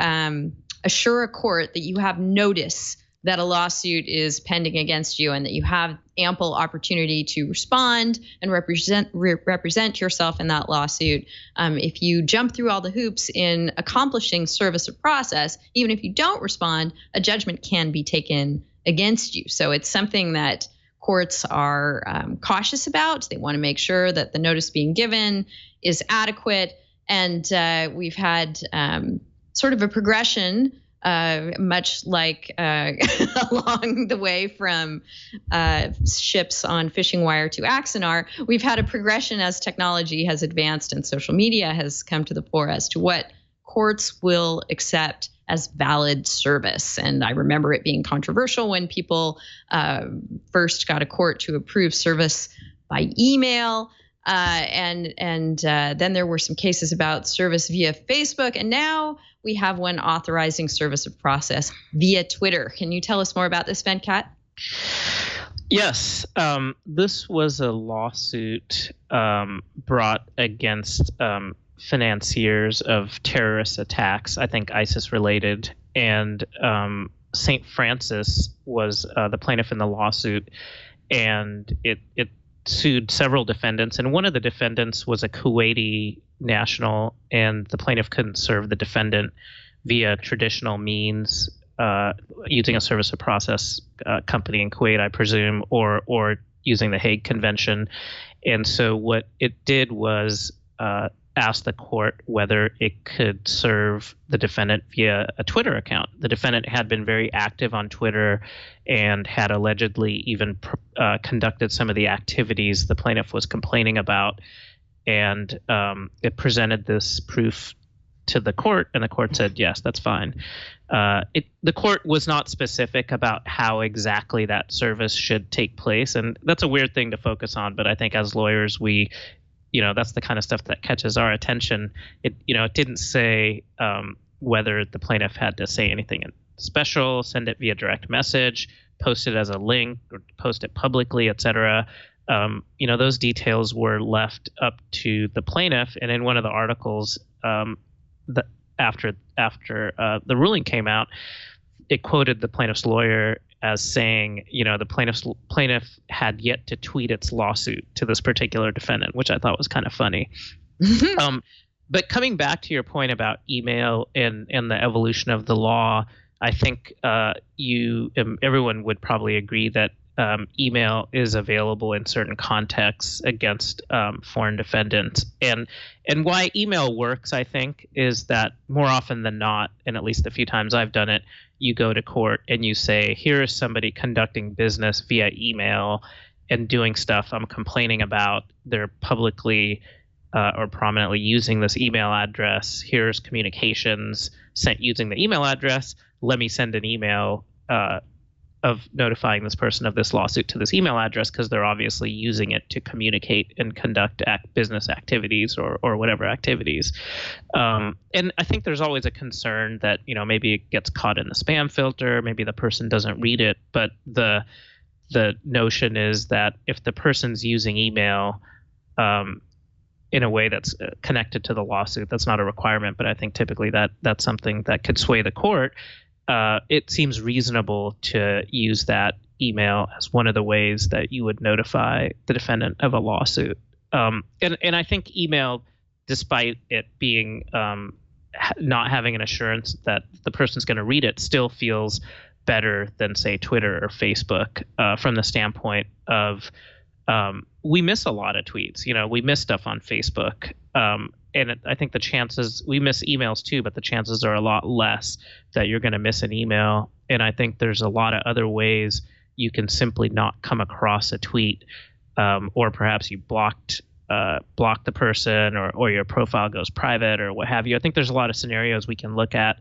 assure a court that you have notice that a lawsuit is pending against you and that you have ample opportunity to respond and represent yourself in that lawsuit. If you jump through all the hoops in accomplishing service of process, even if you don't respond, a judgment can be taken against you. So it's something that courts are cautious about. They want to make sure that the notice being given is adequate. And we've had sort of a progression much like along the way from ships on fishing wire to Axonar, we've had a progression as technology has advanced and social media has come to the fore as to what courts will accept as valid service. And I remember it being controversial when people first got a court to approve service by email. And then there were some cases about service via Facebook, and now we have one authorizing service of process via Twitter. Can you tell us more about this, Venkat? Yes. This was a lawsuit brought against financiers of terrorist attacks, I think ISIS related, and St. Francis was the plaintiff in the lawsuit, and it sued several defendants, and one of the defendants was a Kuwaiti national, and the plaintiff couldn't serve the defendant via traditional means, using a service of process company in Kuwait, I presume, or using the Hague Convention. And so what it did was ask the court whether it could serve the defendant via a Twitter account. The defendant had been very active on Twitter and had allegedly even conducted some of the activities the plaintiff was complaining about. And it presented this proof to the court, and the court said, yes, that's fine. The court was not specific about how exactly that service should take place. And that's a weird thing to focus on. But I think as lawyers, that's the kind of stuff that catches our attention. It didn't say whether the plaintiff had to say anything special, send it via direct message, post it as a link, or post it publicly, etc. Those details were left up to the plaintiff. And in one of the articles, after the ruling came out, it quoted the plaintiff's lawyer as saying, the plaintiff had yet to tweet its lawsuit to this particular defendant, which I thought was kind of funny. But coming back to your point about email and the evolution of the law, I think everyone would probably agree that email is available in certain contexts against foreign defendants. And why email works, I think, is that more often than not, and at least a few times I've done it, you go to court and you say, here is somebody conducting business via email and doing stuff I'm complaining about. They're publicly or prominently using this email address. Here's communications sent using the email address. Let me send an email of notifying this person of this lawsuit to this email address, because they're obviously using it to communicate and conduct business activities or whatever activities. And I think there's always a concern that, maybe it gets caught in the spam filter, maybe the person doesn't read it, but the notion is that if the person's using email in a way that's connected to the lawsuit, that's not a requirement, but I think typically that's something that could sway the court. It seems reasonable to use that email as one of the ways that you would notify the defendant of a lawsuit. And I think email, despite it being not having an assurance that the person's going to read it, still feels better than, say, Twitter or Facebook from the standpoint of we miss a lot of tweets. We miss stuff on Facebook. I think the chances, we miss emails too, but the chances are a lot less that you're going to miss an email. And I think there's a lot of other ways you can simply not come across a tweet, or perhaps you block the person, or your profile goes private or what have you. I think there's a lot of scenarios we can look at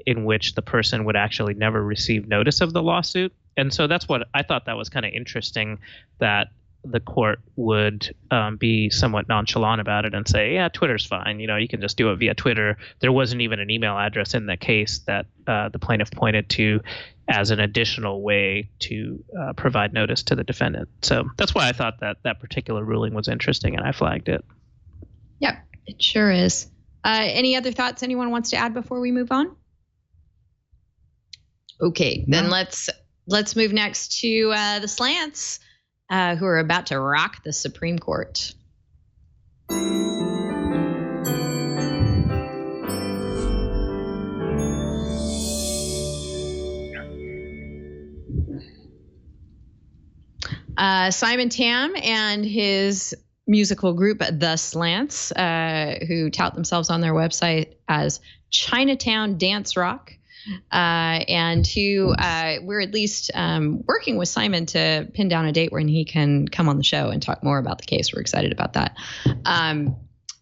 in which the person would actually never receive notice of the lawsuit. And so that's what I thought that was kind of interesting, that the court would be somewhat nonchalant about it and say, yeah, Twitter's fine. You can just do it via Twitter. There wasn't even an email address in the case that the plaintiff pointed to as an additional way to provide notice to the defendant. So that's why I thought that particular ruling was interesting, and I flagged it. Yep, it sure is. Any other thoughts anyone wants to add before we move on? Okay, then let's move next to the Slants, who are about to rock the Supreme Court. Simon Tam and his musical group, The Slants, who tout themselves on their website as Chinatown Dance Rock, and who we're at least working with Simon to pin down a date when he can come on the show and talk more about the case. We're excited about that.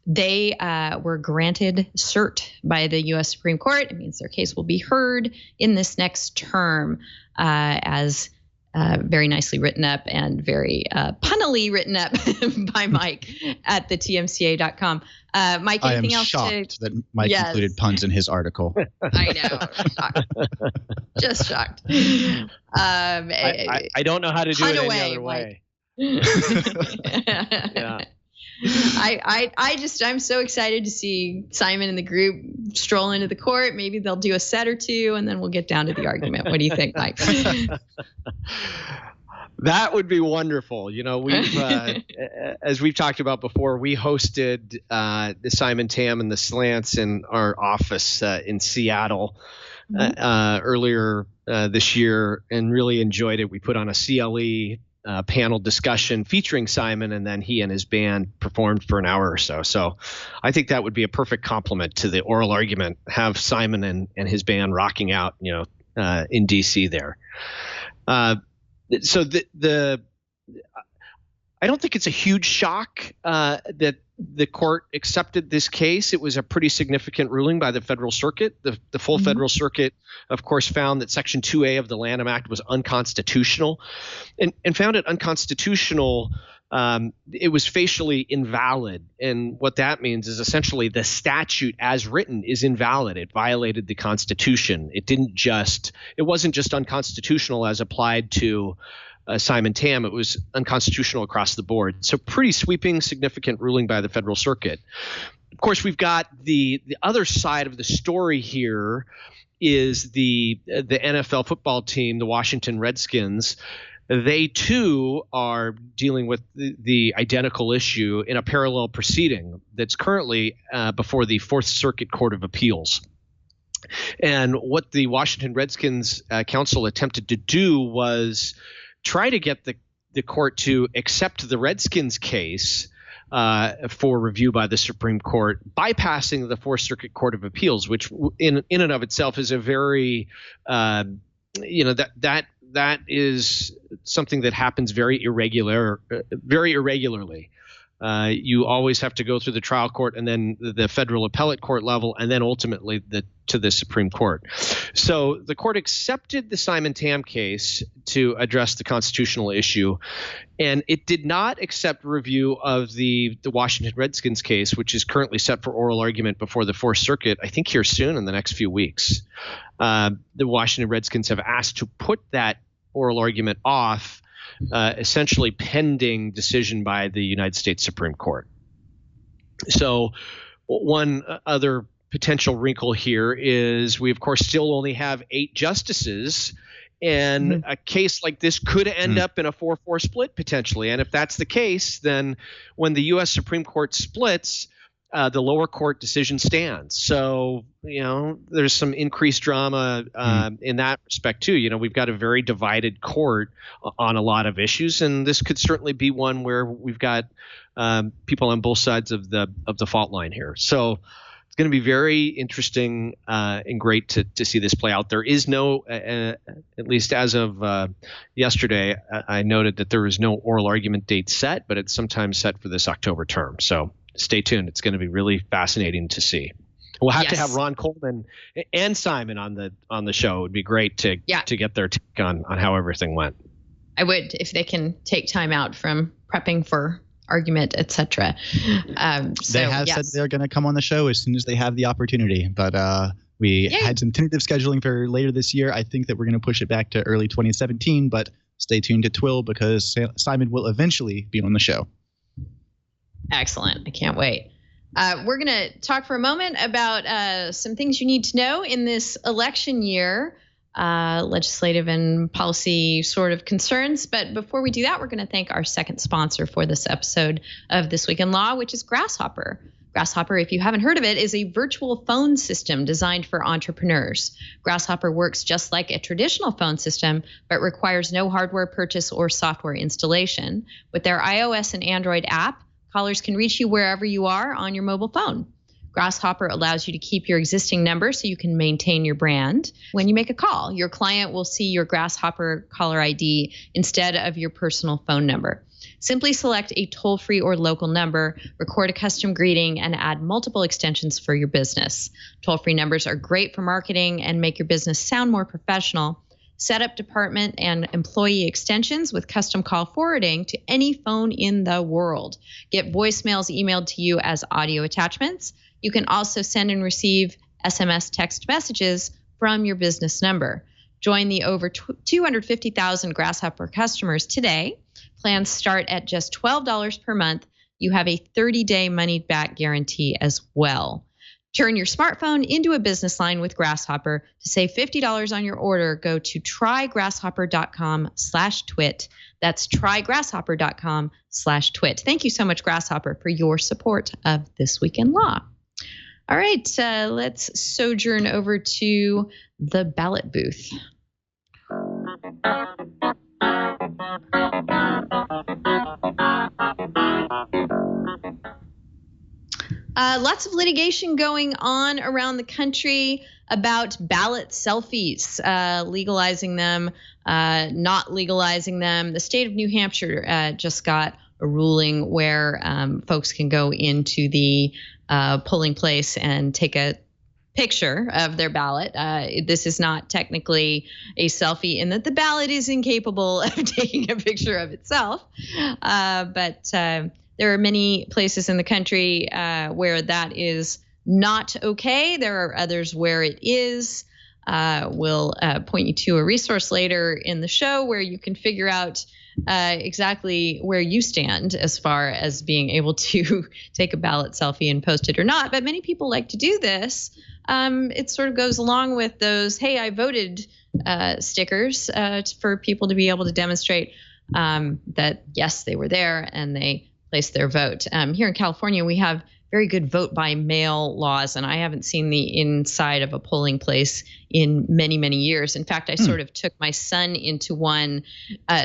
They were granted cert by the U.S. Supreme Court. It means their case will be heard in this next term, as very nicely written up and very punnily written up by Mike at the TMCA.com. Mike, anything else? I am shocked that Mike included puns in his article. I know. Shocked. Just shocked. I don't know how to do it any other way. Yeah. I'm so excited to see Simon and the group stroll into the court. Maybe they'll do a set or two, and then we'll get down to the argument. What do you think, Mike? That would be wonderful. We've, as we've talked about before, we hosted the Simon Tam and the Slants in our office in Seattle earlier this year, and really enjoyed it. We put on a CLE panel discussion featuring Simon, and then he and his band performed for an hour or so. So I think that would be a perfect complement to the oral argument, have Simon and his band rocking out, in DC there. So I don't think it's a huge shock that the court accepted this case. It was a pretty significant ruling by the Federal Circuit. The full Federal Circuit, of course, found that Section 2A of the Lanham Act was unconstitutional, and found it unconstitutional. It was facially invalid. And what that means is essentially the statute as written is invalid. It violated the Constitution. It wasn't just unconstitutional as applied to Simon Tam. It was unconstitutional across the board. So pretty sweeping, significant ruling by the Federal Circuit. Of course, we've got the other side of the story here is the NFL football team, the Washington Redskins. They too are dealing with the identical issue in a parallel proceeding that's currently before the Fourth Circuit Court of Appeals. And what the Washington Redskins counsel attempted to do was try to get the court to accept the Redskins case for review by the Supreme Court, bypassing the Fourth Circuit Court of Appeals, which in and of itself is a very that is something that happens very irregularly. You always have to go through the trial court and then the federal appellate court level, and then ultimately to the Supreme Court. So the court accepted the Simon Tam case to address the constitutional issue, and it did not accept review of the Washington Redskins case, which is currently set for oral argument before the Fourth Circuit, I think here soon in the next few weeks. The Washington Redskins have asked to put that oral argument off, essentially pending decision by the United States Supreme Court. So one other potential wrinkle here is we, of course, still only have 8 justices, and a case like this could end up in a 4-4 split potentially. And if that's the case, then when the U.S. Supreme Court splits, the lower court decision stands. So, there's some increased drama in that respect too. We've got a very divided court on a lot of issues, and this could certainly be one where we've got people on both sides of the fault line here. So it's going to be very interesting and great to see this play out. There is no, at least as of yesterday, I noted that there is no oral argument date set, but it's sometime set for this October term. So stay tuned. It's going to be really fascinating to see. We'll have to have Ron Coleman and Simon on the show. It would be great to get their take on how everything went. I would, if they can take time out from prepping for argument, etc. They have said they're going to come on the show as soon as they have the opportunity. But we had some tentative scheduling for later this year. I think that we're going to push it back to early 2017. But stay tuned to TWiL because Simon will eventually be on the show. Excellent. I can't wait. We're going to talk for a moment about some things you need to know in this election year, legislative and policy sort of concerns. But before we do that, we're going to thank our second sponsor for this episode of This Week in Law, which is Grasshopper. Grasshopper, if you haven't heard of it, is a virtual phone system designed for entrepreneurs. Grasshopper works just like a traditional phone system, but requires no hardware purchase or software installation. With their iOS and Android app, callers can reach you wherever you are on your mobile phone. Grasshopper allows you to keep your existing number so you can maintain your brand. When you make a call, your client will see your Grasshopper caller ID instead of your personal phone number. Simply select a toll-free or local number, record a custom greeting, and add multiple extensions for your business. Toll-free numbers are great for marketing and make your business sound more professional. Set up department and employee extensions with custom call forwarding to any phone in the world. Get voicemails emailed to you as audio attachments. You can also send and receive SMS text messages from your business number. Join the over 250,000 Grasshopper customers today. Plans start at just $12 per month. You have a 30-day money-back guarantee as well. Turn your smartphone into a business line with Grasshopper. To save $50 on your order, go to trygrasshopper.com/twit. That's trygrasshopper.com/twit. Thank you so much, Grasshopper, for your support of This Week in Law. All right, let's sojourn over to the ballot booth. Lots of litigation going on around the country about ballot selfies, legalizing them, not legalizing them. The state of New Hampshire just got a ruling where folks can go into the polling place and take a picture of their ballot. This is not technically a selfie in that the ballot is incapable of taking a picture of itself, but there are many places in the country where that is not okay. There are others where it is. We'll point you to a resource later in the show where you can figure out exactly where you stand as far as being able to take a ballot selfie and post it or not. But many people like to do this. It sort of goes along with those, hey, I voted stickers for people to be able to demonstrate that, yes, they were there and they place their vote. Here in California, we have very good vote by mail laws, and I haven't seen the inside of a polling place in many, many years. In fact, I sort of took my son into one,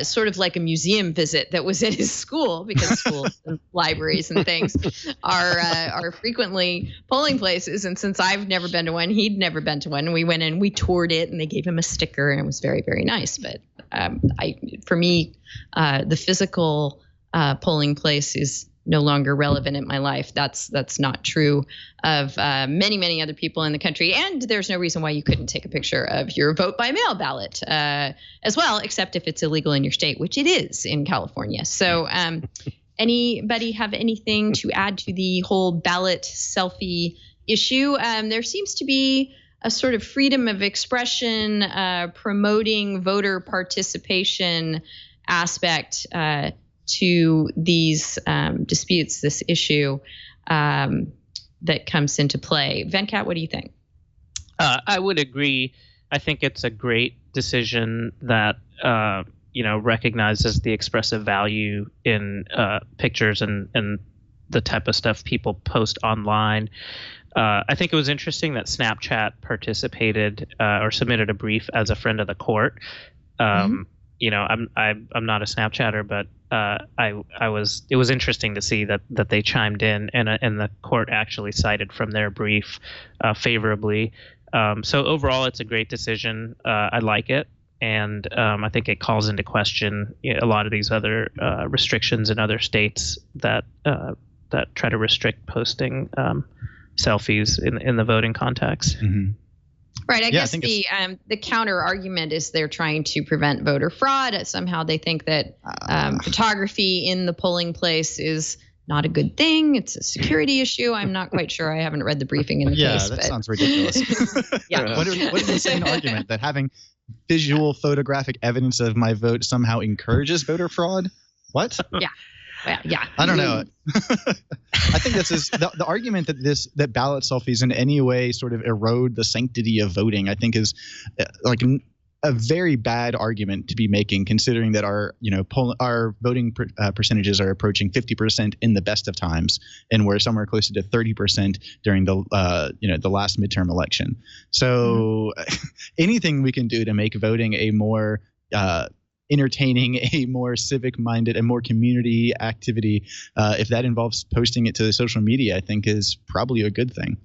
sort of like a museum visit that was at his school, because schools and libraries and things are frequently polling places. And since I've never been to one, he'd never been to one. And we went in, we toured it, and they gave him a sticker, and it was very, very nice. But for me, the physical polling place is no longer relevant in my life. That's not true of many, many other people in the country. And there's no reason why you couldn't take a picture of your vote by mail ballot as well, except if it's illegal in your state, which it is in California. So anybody have anything to add to the whole ballot selfie issue? There seems to be a sort of freedom of expression, promoting voter participation aspect to these disputes, this issue that comes into play. Venkat, what do you think? I would agree. I think it's a great decision that recognizes the expressive value in pictures and the type of stuff people post online. I think it was interesting that Snapchat participated or submitted a brief as a friend of the court. I'm not a Snapchatter, but it was interesting to see that they chimed in, and the court actually cited from their brief favorably. So overall, it's a great decision. I like it, and I think it calls into question a lot of these other restrictions in other states that try to restrict posting selfies in the voting context. Mm-hmm. Right. I guess the counter argument is they're trying to prevent voter fraud. Somehow they think that photography in the polling place is not a good thing. It's a security issue. I'm not quite sure. I haven't read the briefing in the case. Yeah, that sounds ridiculous. Yeah. What an insane argument that having visual photographic evidence of my vote somehow encourages voter fraud. What? Yeah. Well, yeah. I don't know. I think this is the argument that ballot selfies in any way sort of erode the sanctity of voting. I think is like a very bad argument to be making, considering that our voting percentages are approaching 50% in the best of times, and we're somewhere closer to 30% during the last midterm election. So anything we can do to make voting a more entertaining, a more civic-minded, and more community activity, if that involves posting it to social media, I think is probably a good thing.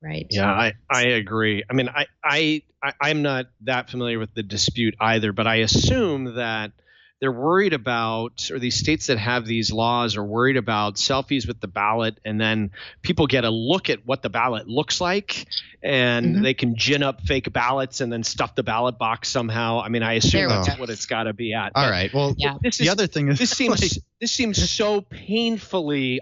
Right. Yeah, I agree. I mean, I'm not that familiar with the dispute either, but I assume that they're worried about, or these states that have these laws are worried about selfies with the ballot, and then people get a look at what the ballot looks like, and they can gin up fake ballots and then stuff the ballot box somehow. I mean, I assume that's what it's got to be at. All right. Well, other thing is this seems so painfully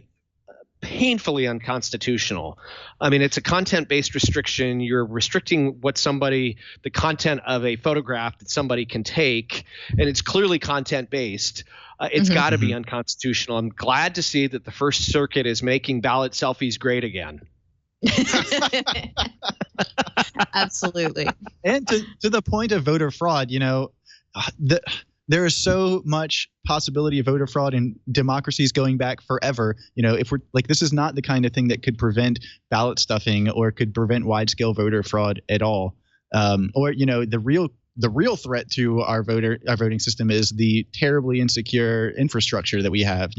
unconstitutional. I mean, it's a content-based restriction. You're restricting the content of a photograph that somebody can take, and it's clearly content-based. It's got to be unconstitutional. I'm glad to see that the First Circuit is making ballot selfies great again. Absolutely. And to the point of voter fraud, there is so much possibility of voter fraud in democracies going back forever. If we're like, this is not the kind of thing that could prevent ballot stuffing or could prevent wide-scale voter fraud at all. The real threat to our voting system is the terribly insecure infrastructure that we have.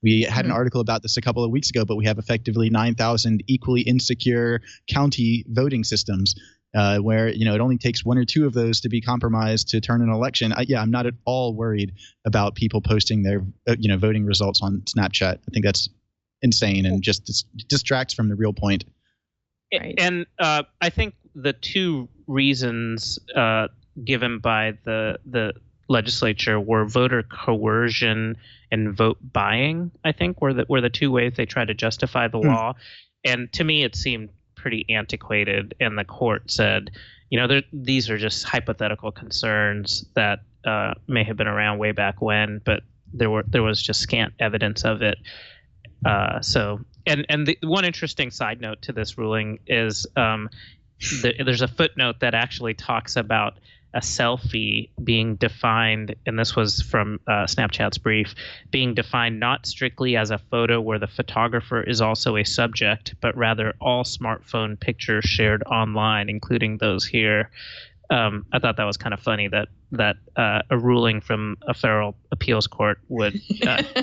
We had an article about this a couple of weeks ago, but we have effectively 9,000 equally insecure county voting systems. Where it only takes one or two of those to be compromised to turn an election. I'm not at all worried about people posting their voting results on Snapchat. I think that's insane and just distracts from the real point. Right. And I think the two reasons given by the legislature were voter coercion and vote buying. I think were the two ways they tried to justify the law. And to me, it seemed pretty antiquated, and the court said, these are just hypothetical concerns that may have been around way back when, but there was just scant evidence of it. So the one interesting side note to this ruling is there's a footnote that actually talks about a selfie being defined, and this was from Snapchat's brief, being defined not strictly as a photo where the photographer is also a subject, but rather all smartphone pictures shared online, including those here. I thought that was kind of funny that a ruling from a federal appeals court would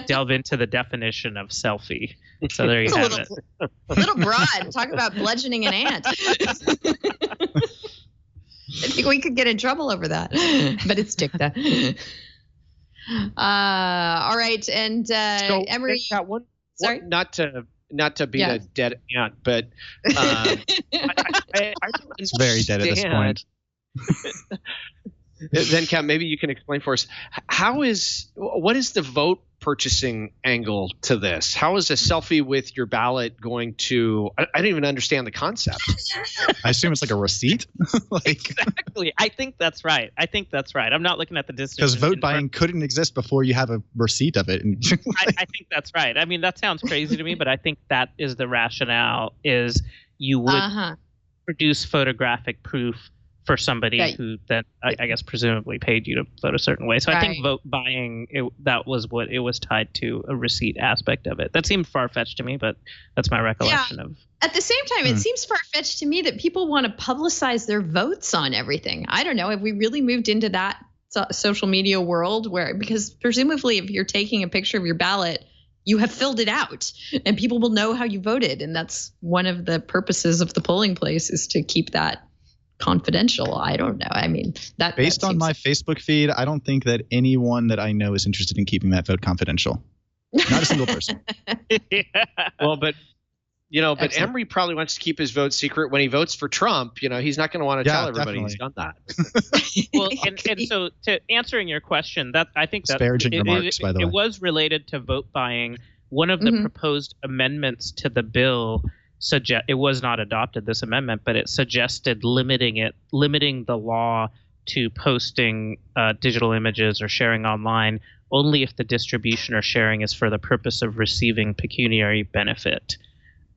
delve into the definition of selfie. So there you have it. A little broad. Talk about bludgeoning an ant. I think we could get in trouble over that, but it's dicta. All right, and Emory. Sorry, not to beat a dead ant, but I it's very dead at this point. Venkat, maybe you can explain for us what is the vote purchasing angle to this? How is a selfie with your ballot going to? I don't even understand the concept. I assume it's like a receipt. Exactly. I think that's right. I'm not looking at the distance. Because vote buying couldn't exist before you have a receipt of it. I think that's right. I mean, that sounds crazy to me, but I think that is the rationale. Is you would produce photographic proof for somebody who then, I guess, presumably paid you to vote a certain way. So I think vote buying, that was what it was tied to, a receipt aspect of it. That seemed far-fetched to me, but that's my recollection of. At the same time, it seems far-fetched to me that people want to publicize their votes on everything. I don't know. Have we really moved into that social media world because presumably if you're taking a picture of your ballot, you have filled it out and people will know how you voted. And that's one of the purposes of the polling place, is to keep that confidential. I don't know. I mean, based on my Facebook feed, I don't think that anyone that I know is interested in keeping that vote confidential. Not a single person. Well, but Emory probably wants to keep his vote secret. When he votes for Trump, he's not going to want to tell everybody he's done that. Well, and so to answering your question, that I think that it was related to vote buying. One of the proposed amendments to the bill it was not adopted, this amendment, but it suggested limiting the law to posting digital images or sharing online only if the distribution or sharing is for the purpose of receiving pecuniary benefit.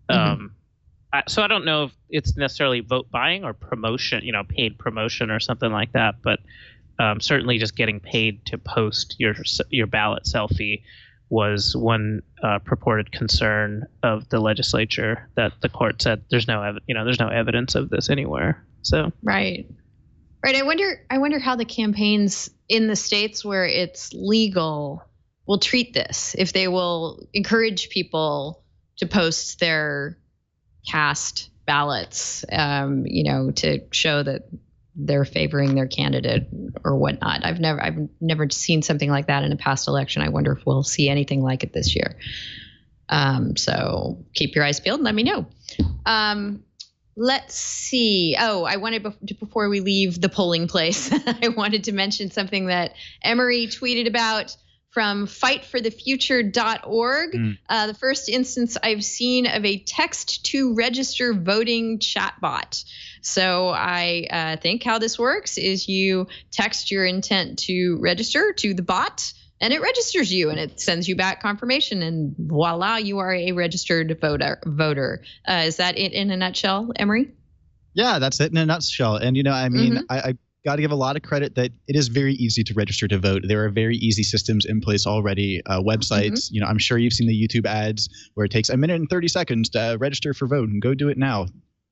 So I don't know if it's necessarily vote buying or promotion, paid promotion or something like that, but certainly just getting paid to post your ballot selfie was one purported concern of the legislature that the court said there's no evidence of this anywhere. So right. I wonder how the campaigns in the states where it's legal will treat this, if they will encourage people to post their cast ballots, to show that they're favoring their candidate or whatnot. I've never seen something like that in a past election. I wonder if we'll see anything like it this year. So keep your eyes peeled and let me know. Let's see. Oh, I wanted before we leave the polling place, I wanted to mention something that Emory tweeted about from fightforthefuture.org. The first instance I've seen of a text to register voting chatbot. So I think how this works is you text your intent to register to the bot, and it registers you, and it sends you back confirmation, and voila, you are a registered voter. Is that it in a nutshell, Emory? Yeah, that's it in a nutshell. And, I got to give a lot of credit that it is very easy to register to vote. There are very easy systems in place already, websites. I'm sure you've seen the YouTube ads where it takes 1 minute and 30 seconds to register for vote, and go do it now.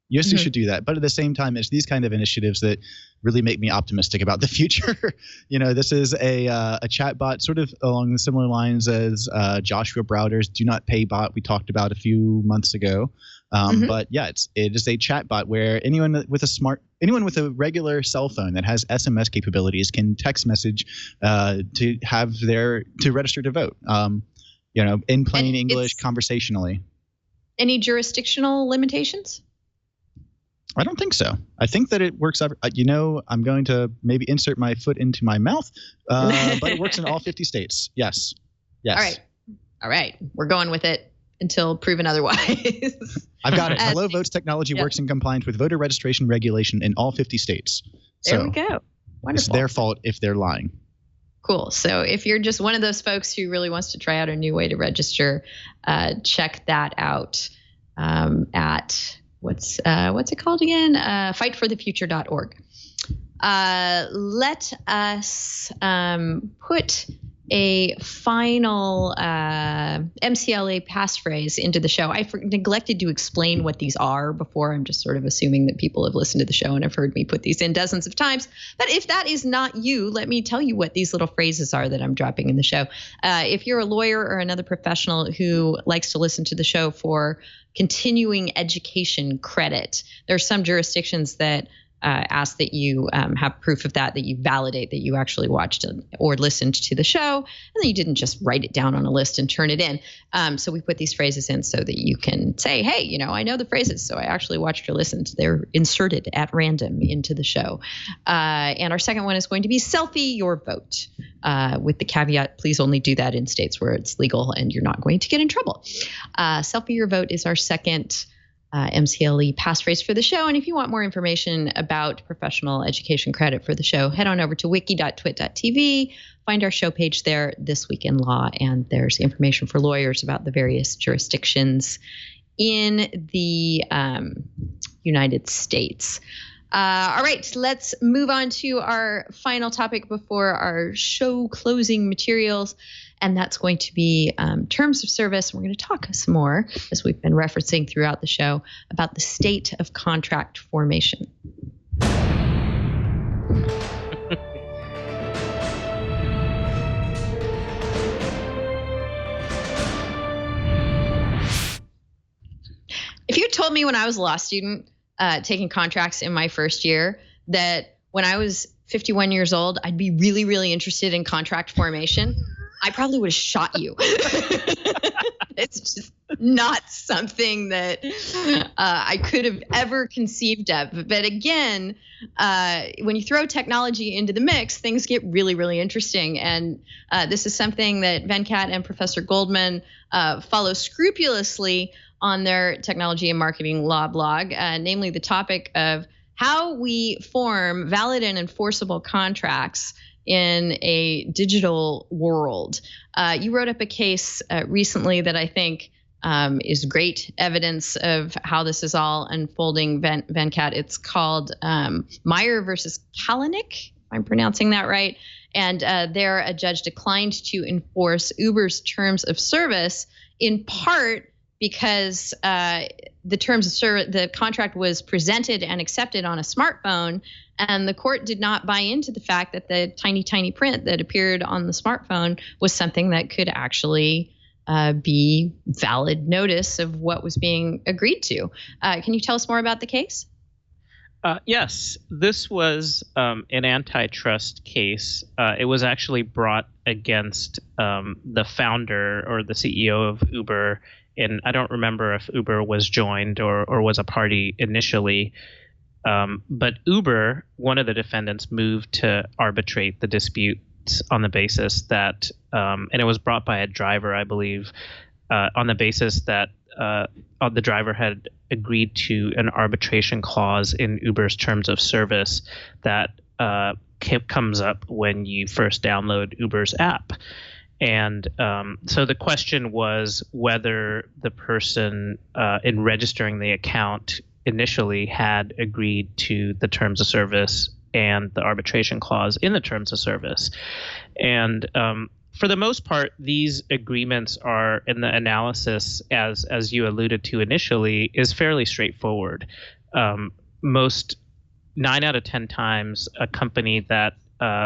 Yes, you should do that. But at the same time, it's these kind of initiatives that really make me optimistic about the future. This is a chatbot sort of along the similar lines as Joshua Browder's Do Not Pay bot we talked about a few months ago. But yeah, it is a chatbot where anyone with a regular cell phone that has SMS capabilities can text message to register to vote. In plain English, conversationally. Any jurisdictional limitations? I don't think so. I think that it works. I'm going to maybe insert my foot into my mouth, but it works in all 50 states. Yes. All right. We're going with it until proven otherwise. I've got it. Hello Votes technology works in compliance with voter registration regulation in all 50 states. There we go. Wonderful. It's their fault if they're lying. Cool. So if you're just one of those folks who really wants to try out a new way to register, check that out at what's it called again? Fightforthefuture.org. Let us put a final MCLE passphrase into the show. I neglected to explain what these are before. I'm just sort of assuming that people have listened to the show and have heard me put these in dozens of times. But if that is not you, let me tell you what these little phrases are that I'm dropping in the show. If you're a lawyer or another professional who likes to listen to the show for continuing education credit, there are some jurisdictions that ask that you have proof of that you validate that you actually watched or listened to the show, and that you didn't just write it down on a list and turn it in. So we put these phrases in so that you can say, hey, I know the phrases, so I actually watched or listened. They're inserted at random into the show. And our second one is going to be selfie your vote, with the caveat, please only do that in states where it's legal and you're not going to get in trouble. Selfie your vote is our second MCLE passphrase for the show. And if you want more information about professional education credit for the show, head on over to wiki.twit.tv, find our show page there, This Week in Law, and there's information for lawyers about the various jurisdictions in the United States. All right, let's move on to our final topic before our show closing materials. And that's going to be terms of service. We're going to talk some more, as we've been referencing throughout the show, about the state of contract formation. If you told me when I was a law student taking contracts in my first year that when I was 51 years old, I'd be really, really interested in contract formation, I probably would have shot you. It's just not something that I could have ever conceived of. But again, when you throw technology into the mix, things get really, really interesting. And this is something that Venkat and Professor Goldman follow scrupulously on their technology and marketing law blog, namely the topic of how we form valid and enforceable contracts in a digital world. You wrote up a case recently that I think is great evidence of how this is all unfolding, Venkat. It's called Meyer versus Kalanick, if I'm pronouncing that right. And there, a judge declined to enforce Uber's terms of service, in part because the terms of service, the contract was presented and accepted on a smartphone, and the court did not buy into the fact that the tiny, tiny print that appeared on the smartphone was something that could actually be valid notice of what was being agreed to. Can you tell us more about the case? Yes, this was an antitrust case. It was actually brought against the founder or the CEO of Uber. And I don't remember if Uber was joined or was a party initially. But Uber, one of the defendants, moved to arbitrate the dispute on the basis that, and it was brought by a driver, I believe, on the basis that the driver had agreed to an arbitration clause in Uber's terms of service that comes up when you first download Uber's app. And so the question was whether the person in registering the account initially had agreed to the terms of service and the arbitration clause in the terms of service. And for the most part, these agreements are, in the analysis, as you alluded to initially, is fairly straightforward. Most 9 out of 10 times, a company that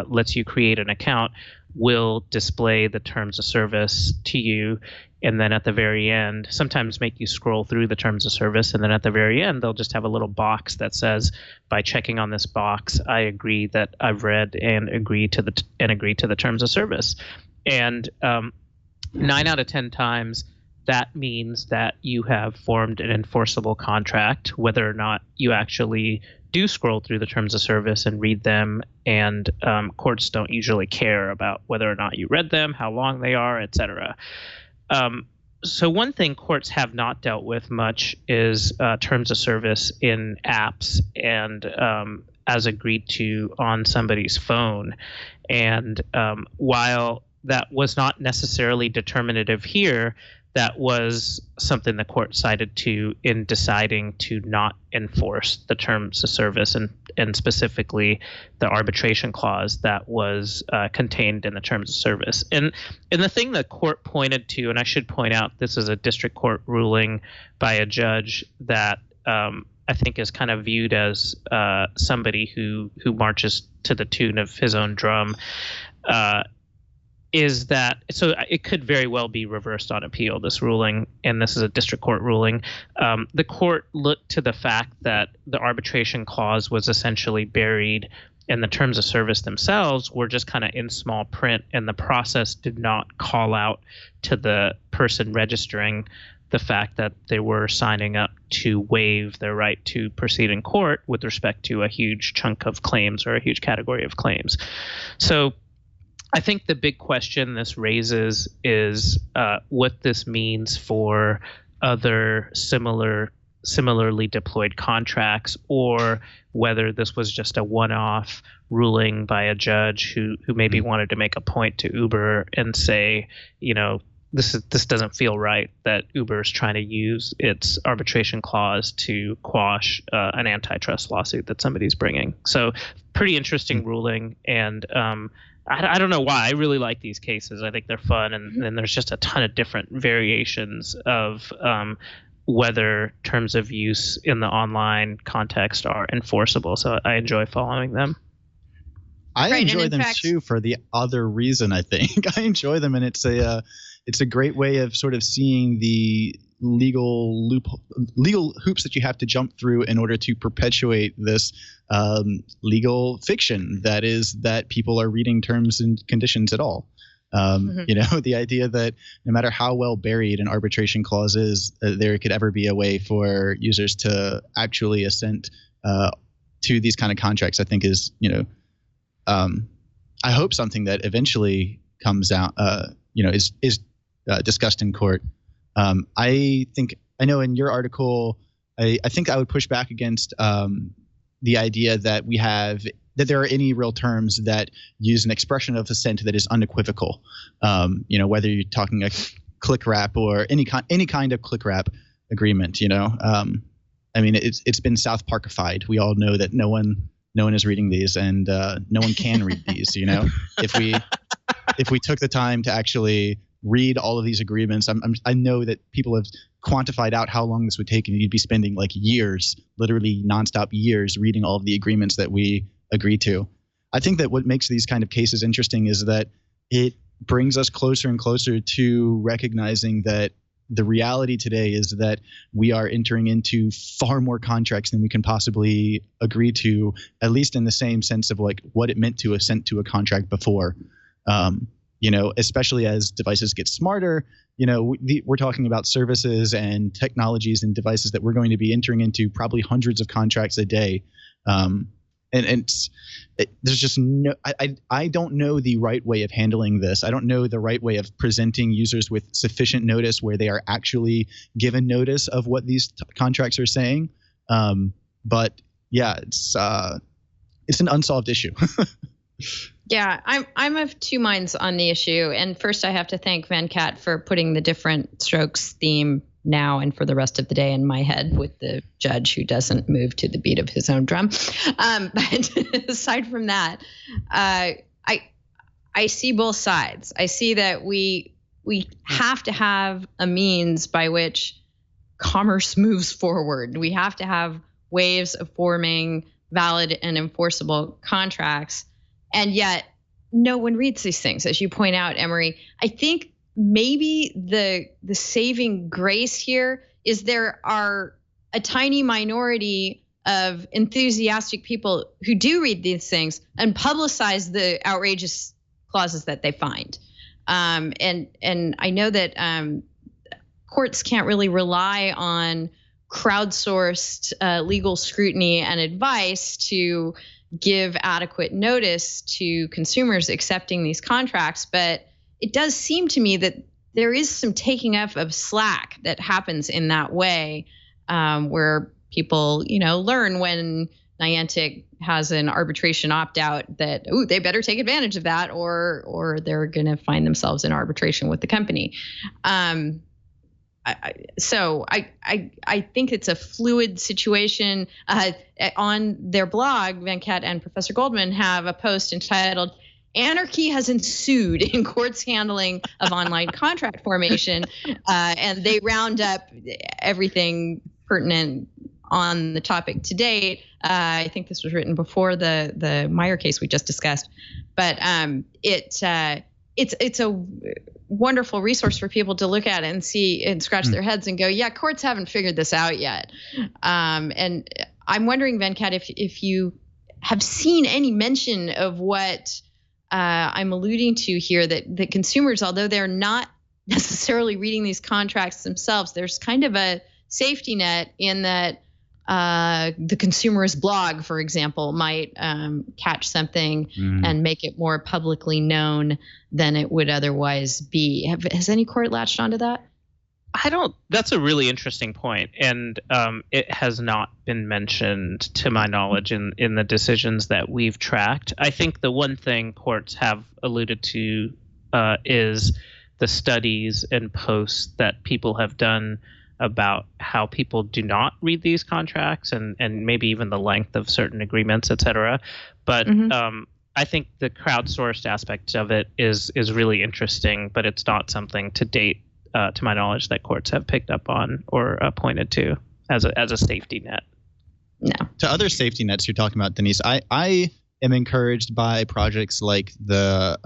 lets you create an account will display the terms of service to you, and then at the very end, sometimes make you scroll through the terms of service, and then at the very end, they'll just have a little box that says, by checking on this box, I agree that I've read and agree to the terms of service. And 9 out of 10 times, that means that you have formed an enforceable contract, whether or not you actually do scroll through the terms of service and read them, and courts don't usually care about whether or not you read them, how long they are, etc. So one thing courts have not dealt with much is terms of service in apps and as agreed to on somebody's phone. And while that was not necessarily determinative here, that was something the court cited to in deciding to not enforce the terms of service and specifically the arbitration clause that was contained in the terms of service. And the thing the court pointed to, and I should point out, this is a district court ruling by a judge that I think is kind of viewed as somebody who marches to the tune of his own drum. Is that so? It could very well be reversed on appeal, this ruling, and this is a district court ruling. The court looked to the fact that the arbitration clause was essentially buried, and the terms of service themselves were just kind of in small print, and the process did not call out to the person registering the fact that they were signing up to waive their right to proceed in court with respect to a huge chunk of claims or a huge category of claims. So I think the big question this raises is what this means for other similarly deployed contracts, or whether this was just a one-off ruling by a judge who maybe wanted to make a point to Uber and say, you know, this doesn't feel right that Uber is trying to use its arbitration clause to quash an antitrust lawsuit that somebody's bringing. So pretty interesting ruling, and I don't know why. I really like these cases. I think they're fun, and then there's just a ton of different variations of whether terms of use in the online context are enforceable. So I enjoy following them. I enjoy them too for the other reason. I think I enjoy them, and it's a great way of sort of seeing the legal hoops that you have to jump through in order to perpetuate this legal fiction that people are reading terms and conditions at all. The idea that no matter how well buried an arbitration clause is, there could ever be a way for users to actually assent to these kind of contracts, I think is, I hope something that eventually comes out, is discussed in court. I know in your article, I think I would push back against the idea that there are any real terms that use an expression of assent that is unequivocal. Whether you're talking a click wrap or any kind of click wrap agreement. It's been South Parkified. We all know that no one is reading these, and no one can read these. If we took the time to actually read all of these agreements, I know that people have quantified out how long this would take, and you'd be spending like years, literally nonstop years, reading all of the agreements that we agree to. I think that what makes these kind of cases interesting is that it brings us closer and closer to recognizing that the reality today is that we are entering into far more contracts than we can possibly agree to, at least in the same sense of like what it meant to assent to a contract before. Especially as devices get smarter, we're talking about services and technologies and devices that we're going to be entering into probably hundreds of contracts a day. There's just no, I don't know the right way of handling this. I don't know the right way of presenting users with sufficient notice where they are actually given notice of what these contracts are saying. But yeah, it's an unsolved issue. Yeah, I'm of two minds on the issue. And first, I have to thank Venkat for putting the different strokes theme now and for the rest of the day in my head with the judge who doesn't move to the beat of his own drum. But aside from that, I see both sides. I see that we have to have a means by which commerce moves forward. We have to have ways of forming valid and enforceable contracts. And yet no one reads these things, as you point out, Emory. I think maybe the saving grace here is there are a tiny minority of enthusiastic people who do read these things and publicize the outrageous clauses that they find. And I know that courts can't really rely on crowdsourced legal scrutiny and advice to give adequate notice to consumers accepting these contracts. But it does seem to me that there is some taking up of slack that happens in that way, where people, learn when Niantic has an arbitration opt-out that, they better take advantage of that or they're going to find themselves in arbitration with the company. So I think it's a fluid situation. On their blog, Venkat and Professor Goldman have a post entitled "Anarchy Has Ensued in Courts Handling of Online Contract Formation," and they round up everything pertinent on the topic to date. I think this was written before the Meyer case we just discussed, but it's a wonderful resource for people to look at and see and scratch their heads and go, yeah, courts haven't figured this out yet. And I'm wondering, Venkat, if you have seen any mention of what I'm alluding to here, that consumers, although they're not necessarily reading these contracts themselves, there's kind of a safety net in that the consumerist blog, for example, might catch something and make it more publicly known than it would otherwise be. Has any court latched onto that? That's a really interesting point, and it has not been mentioned to my knowledge in the decisions that we've tracked. I think the one thing courts have alluded to is the studies and posts that people have done about how people do not read these contracts and maybe even the length of certain agreements, et cetera. But I think the crowdsourced aspect of it is really interesting, but it's not something to date, to my knowledge, that courts have picked up on or pointed to as a safety net. No. To other safety nets you're talking about, Denise, I am encouraged by projects like the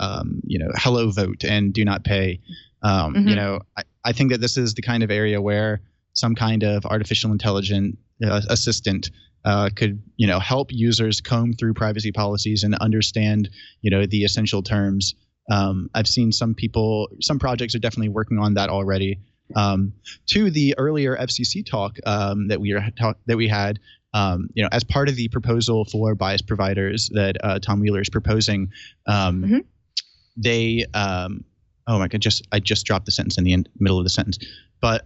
Hello Vote and Do Not Pay. I think that this is the kind of area where some kind of artificial intelligent assistant could, help users comb through privacy policies and understand, the essential terms. I've seen some projects are definitely working on that already. To the earlier FCC talk that we had, as part of the proposal for bias providers that Tom Wheeler is proposing, they oh my god, I just dropped the sentence in the middle of the sentence. But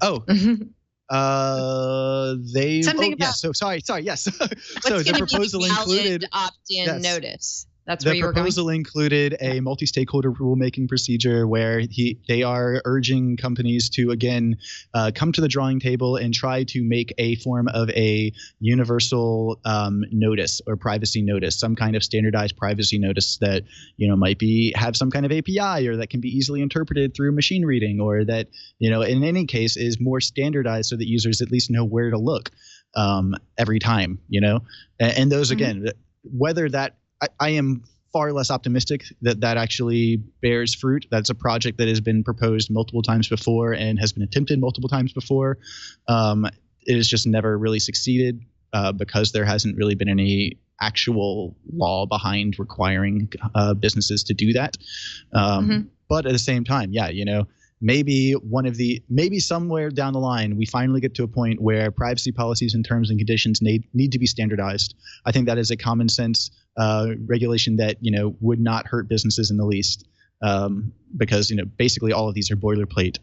they something about so sorry yes. So the proposal included opt-in notice. That's where you were going. The proposal included a multi-stakeholder rulemaking procedure where they are urging companies to, again, come to the drawing table and try to make a form of a universal notice or privacy notice, some kind of standardized privacy notice that, might have some kind of API or that can be easily interpreted through machine reading, or that, in any case is more standardized so that users at least know where to look every time, and those, again, whether that I am far less optimistic that actually bears fruit. That's a project that has been proposed multiple times before and has been attempted multiple times before. It has just never really succeeded because there hasn't really been any actual law behind requiring businesses to do that. But at the same time, maybe somewhere down the line we finally get to a point where privacy policies and terms and conditions need to be standardized. I think that is a common sense regulation that would not hurt businesses in the least, because basically all of these are boilerplate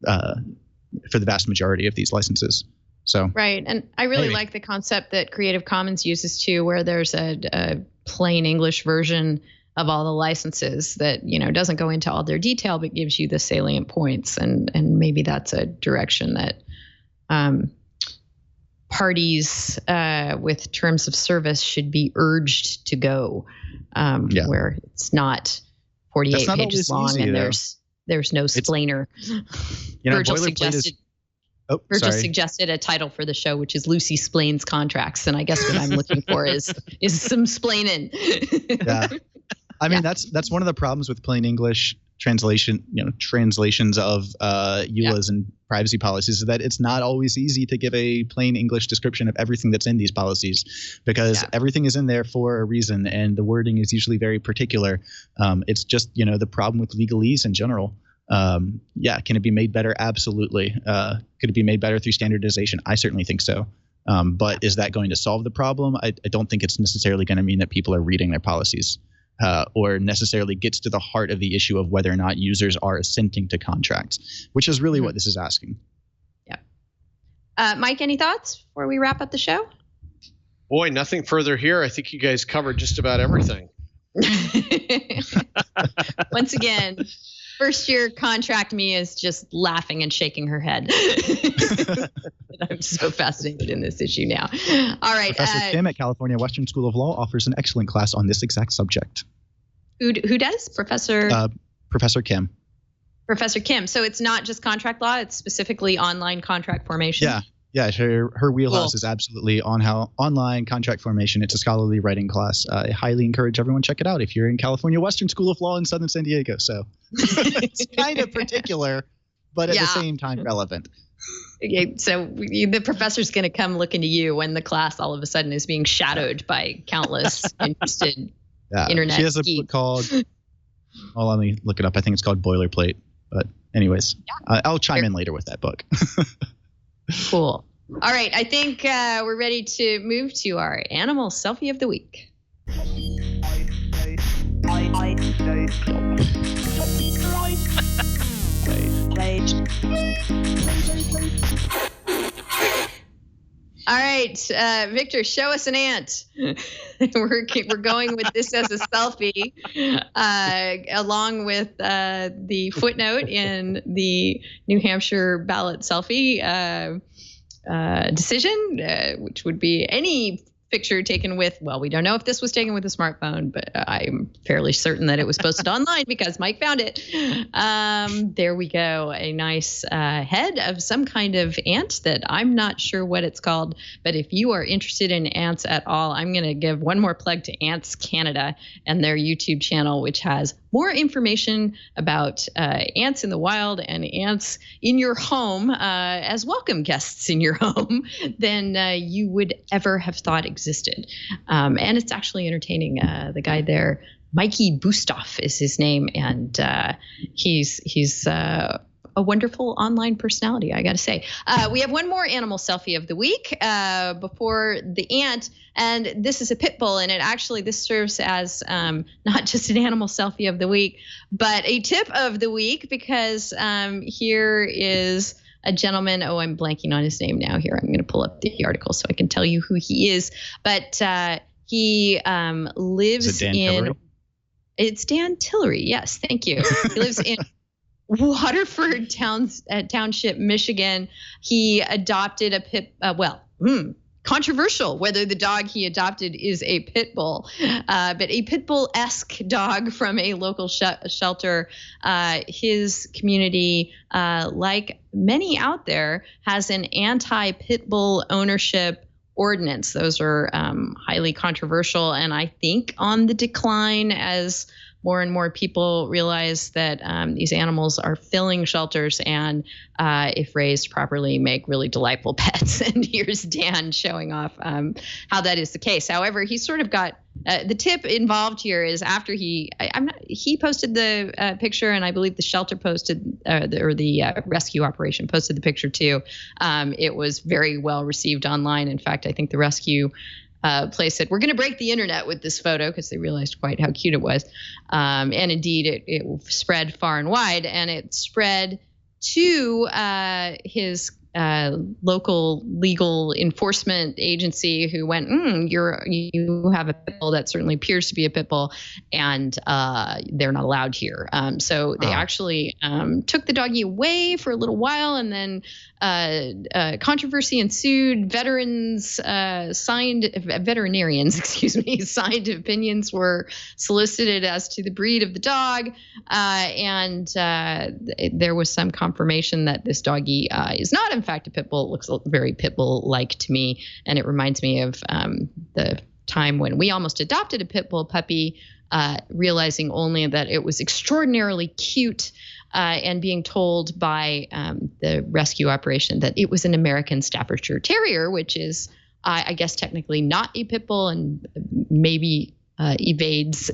for the vast majority of these licenses. So right, and I really like the concept that Creative Commons uses too, where there's a plain English version of all the licenses that doesn't go into all their detail but gives you the salient points, and maybe that's a direction that parties with terms of service should be urged to go, where it's not 48 pages long easy, and there's no splainer. Virgil suggested a title for the show, which is Lucy Splains Contracts, and I guess what I'm looking for is some splaining. Yeah. I mean, that's one of the problems with plain English translations of EULAs and privacy policies, is that it's not always easy to give a plain English description of everything that's in these policies, because everything is in there for a reason, and the wording is usually very particular. It's just, the problem with legalese in general. Can it be made better? Absolutely. Could it be made better through standardization? I certainly think so. But is that going to solve the problem? I don't think it's necessarily going to mean that people are reading their policies. Or necessarily gets to the heart of the issue of whether or not users are assenting to contracts, which is really what this is asking. Yeah. Mike, any thoughts before we wrap up the show? Boy, nothing further here. I think you guys covered just about everything. Once again, first-year contract me is just laughing and shaking her head. I'm so fascinated in this issue now. All right. Professor Kim at California Western School of Law offers an excellent class on this exact subject. Who does? Professor Kim. Professor Kim. So it's not just contract law. It's specifically online contract formation. Yeah. Her wheelhouse is absolutely online contract formation. It's a scholarly writing class. I highly encourage everyone to check it out if you're in California Western School of Law in Southern San Diego. So it's kind of particular, but at the same time relevant. Okay, so the professor's going to come look into you when the class all of a sudden is being shadowed by countless interested internet She has a book called, let me look it up. I think it's called Boilerplate. But anyways, I'll chime in later with that book. Cool. All right, I think we're ready to move to our animal selfie of the week. All right, Victor, show us an ant. We're going with this as a selfie, along with the footnote in the New Hampshire ballot selfie decision, which would be any picture taken with, well, we don't know if this was taken with a smartphone, but I'm fairly certain that it was posted online because Mike found it. There we go. A nice head of some kind of ant that I'm not sure what it's called, but if you are interested in ants at all, I'm going to give one more plug to Ants Canada and their YouTube channel, which has more information about ants in the wild and ants in your home as welcome guests in your home than you would ever have thought existed. And it's actually entertaining. The guy there, Mikey Bustoff is his name, and he's a wonderful online personality, I got to say. We have one more animal selfie of the week before the ant, and this is a pit bull, and this serves as not just an animal selfie of the week, but a tip of the week, because here is a gentleman. Oh, I'm blanking on his name now. Here, I'm going to pull up the article so I can tell you who he is. But he lives in. Tillery? It's Dan Tillery. Yes, thank you. He lives in Waterford Township, Michigan. He adopted a pit. Controversial whether the dog he adopted is a pit bull, but a pit bull-esque dog from a local shelter. His community, like many out there, has an anti-pit bull ownership ordinance. Those are highly controversial, and I think on the decline as more and more people realize that these animals are filling shelters and, if raised properly, make really delightful pets. And here's Dan showing off how that is the case. However, he sort of got the tip involved here is after he posted the picture, and I believe the shelter posted the rescue operation posted the picture too. It was very well received online. In fact, I think the rescue place said, we're going to break the internet with this photo, because they realized quite how cute it was. And indeed, it spread far and wide, and it spread to his local legal enforcement agency, who went, you have a pit bull that certainly appears to be a pit bull, and they're not allowed here. So they actually took the doggy away for a little while, and then controversy ensued. Veterinarians, signed opinions were solicited as to the breed of the dog, and there was some confirmation that this doggy is not, in fact, a pit bull. It looks very pit bull-like to me, and it reminds me of the time when we almost adopted a pit bull puppy, realizing only that it was extraordinarily cute, and being told by the rescue operation that it was an American Staffordshire Terrier, which is, I guess, technically not a pit bull, and maybe evades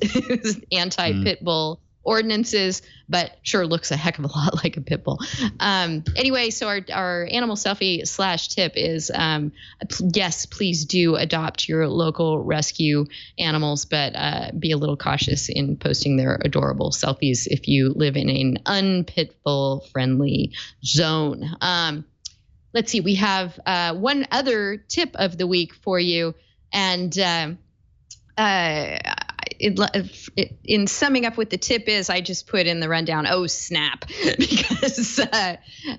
anti-pit bull ordinances, but sure looks a heck of a lot like a pit bull. Anyway, so our animal selfie / tip is, yes, please do adopt your local rescue animals, but be a little cautious in posting their adorable selfies if you live in an un-pit bull friendly zone. Let's see, we have one other tip of the week for you, and in summing up what the tip is, I just put in the rundown, oh snap, because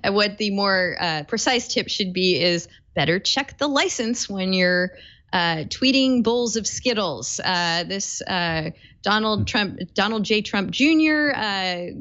what the more precise tip should be is better check the license when you're tweeting bowls of Skittles. This Donald J. Trump Jr. A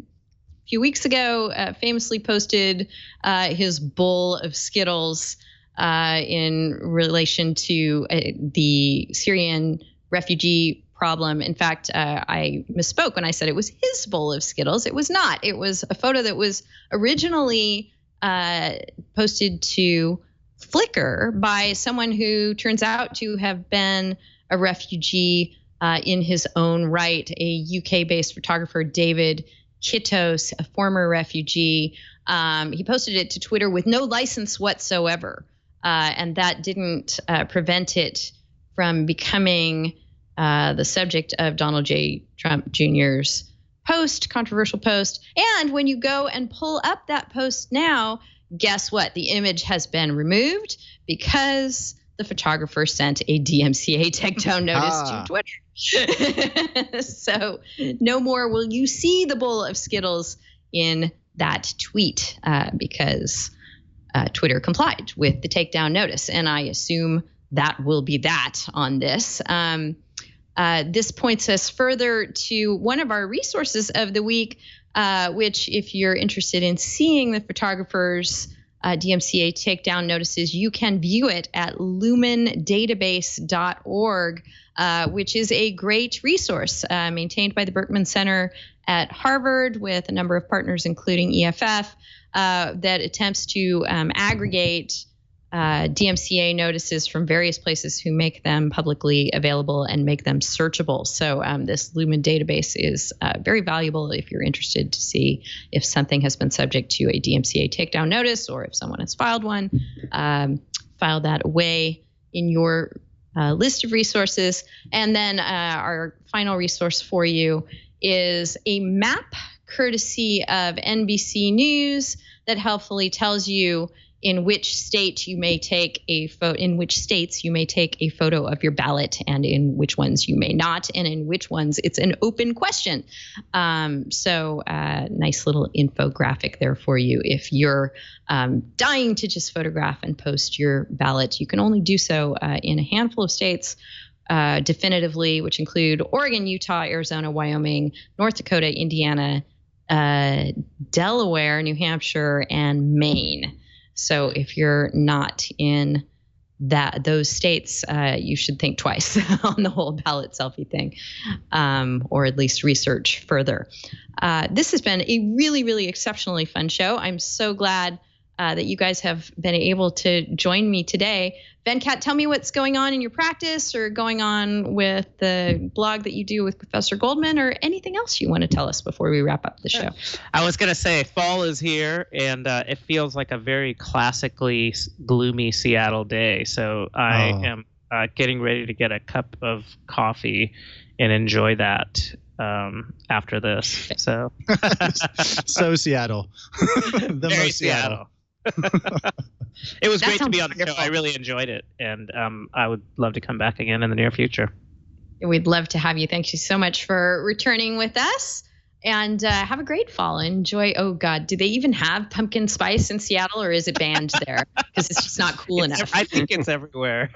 few weeks ago famously posted his bowl of Skittles in relation to the Syrian refugee problem. In fact, I misspoke when I said it was his bowl of Skittles. It was not. It was a photo that was originally posted to Flickr by someone who turns out to have been a refugee in his own right, a UK-based photographer, David Kittos, a former refugee. He posted it to Twitter with no license whatsoever, and that didn't prevent it from becoming the subject of Donald J. Trump Jr.'s controversial post. And when you go and pull up that post now, guess what? The image has been removed because the photographer sent a DMCA takedown notice to Twitter. So no more will you see the bowl of Skittles in that tweet because Twitter complied with the takedown notice. And I assume that will be that on this. This points us further to one of our resources of the week, which, if you're interested in seeing the photographer's DMCA takedown notices, you can view it at lumendatabase.org, which is a great resource maintained by the Berkman Center at Harvard with a number of partners, including EFF, that attempts to aggregate DMCA notices from various places who make them publicly available and make them searchable. So this Lumen database is very valuable if you're interested to see if something has been subject to a DMCA takedown notice, or if someone has filed one, file that away in your list of resources. And then our final resource for you is a map courtesy of NBC News that helpfully tells you in which state you may take a in which states you may take a photo of your ballot, and in which ones you may not, and in which ones it's an open question. So nice little infographic there for you. If you're dying to just photograph and post your ballot, you can only do so in a handful of states definitively, which include Oregon, Utah, Arizona, Wyoming, North Dakota, Indiana, Delaware, New Hampshire, and Maine. So if you're not in those states, you should think twice on the whole ballot selfie thing, or at least research further. This has been a really, really exceptionally fun show. I'm so glad that you guys have been able to join me today. Venkat, tell me what's going on in your practice, or going on with the blog that you do with Professor Goldman, or anything else you want to tell us before we wrap up the show. I was going to say fall is here, and it feels like a very classically gloomy Seattle day. So I am getting ready to get a cup of coffee and enjoy that after this. So, so Seattle, the very most Seattle. It was great to be on the show. I really enjoyed it, and I would love to come back again in the near future. We'd love to have you. Thank you so much for returning with us, and have a great fall. Enjoy. Oh God, do they even have pumpkin spice in Seattle, or is it banned there because it's just not cool enough? I think it's everywhere.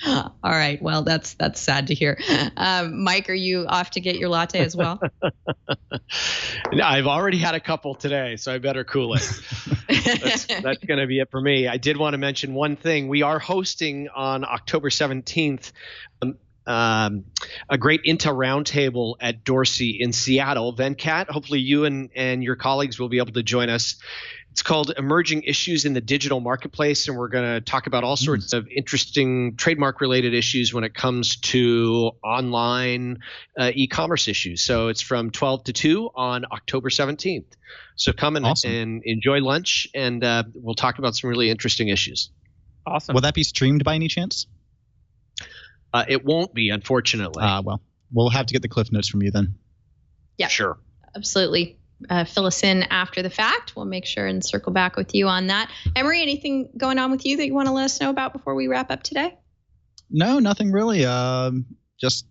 All right. Well, that's sad to hear. Mike, are you off to get your latte as well? I've already had a couple today, so I better cool it. That's going to be it for me. I did want to mention one thing. We are hosting on October 17th a great Intel roundtable at Dorsey in Seattle. Venkat, hopefully you and your colleagues will be able to join us. It's called Emerging Issues in the Digital Marketplace, and we're going to talk about all sorts of interesting trademark-related issues when it comes to online e-commerce issues. So it's from 12 to 2 on October 17th. So come and enjoy lunch, and we'll talk about some really interesting issues. Awesome. Will that be streamed by any chance? It won't be, unfortunately. Well, we'll have to get the cliff notes from you then. Yeah, sure. Absolutely. Fill us in after the fact. We'll make sure and circle back with you on that. Emory, anything going on with you that you want to let us know about before we wrap up today? No, nothing really. Just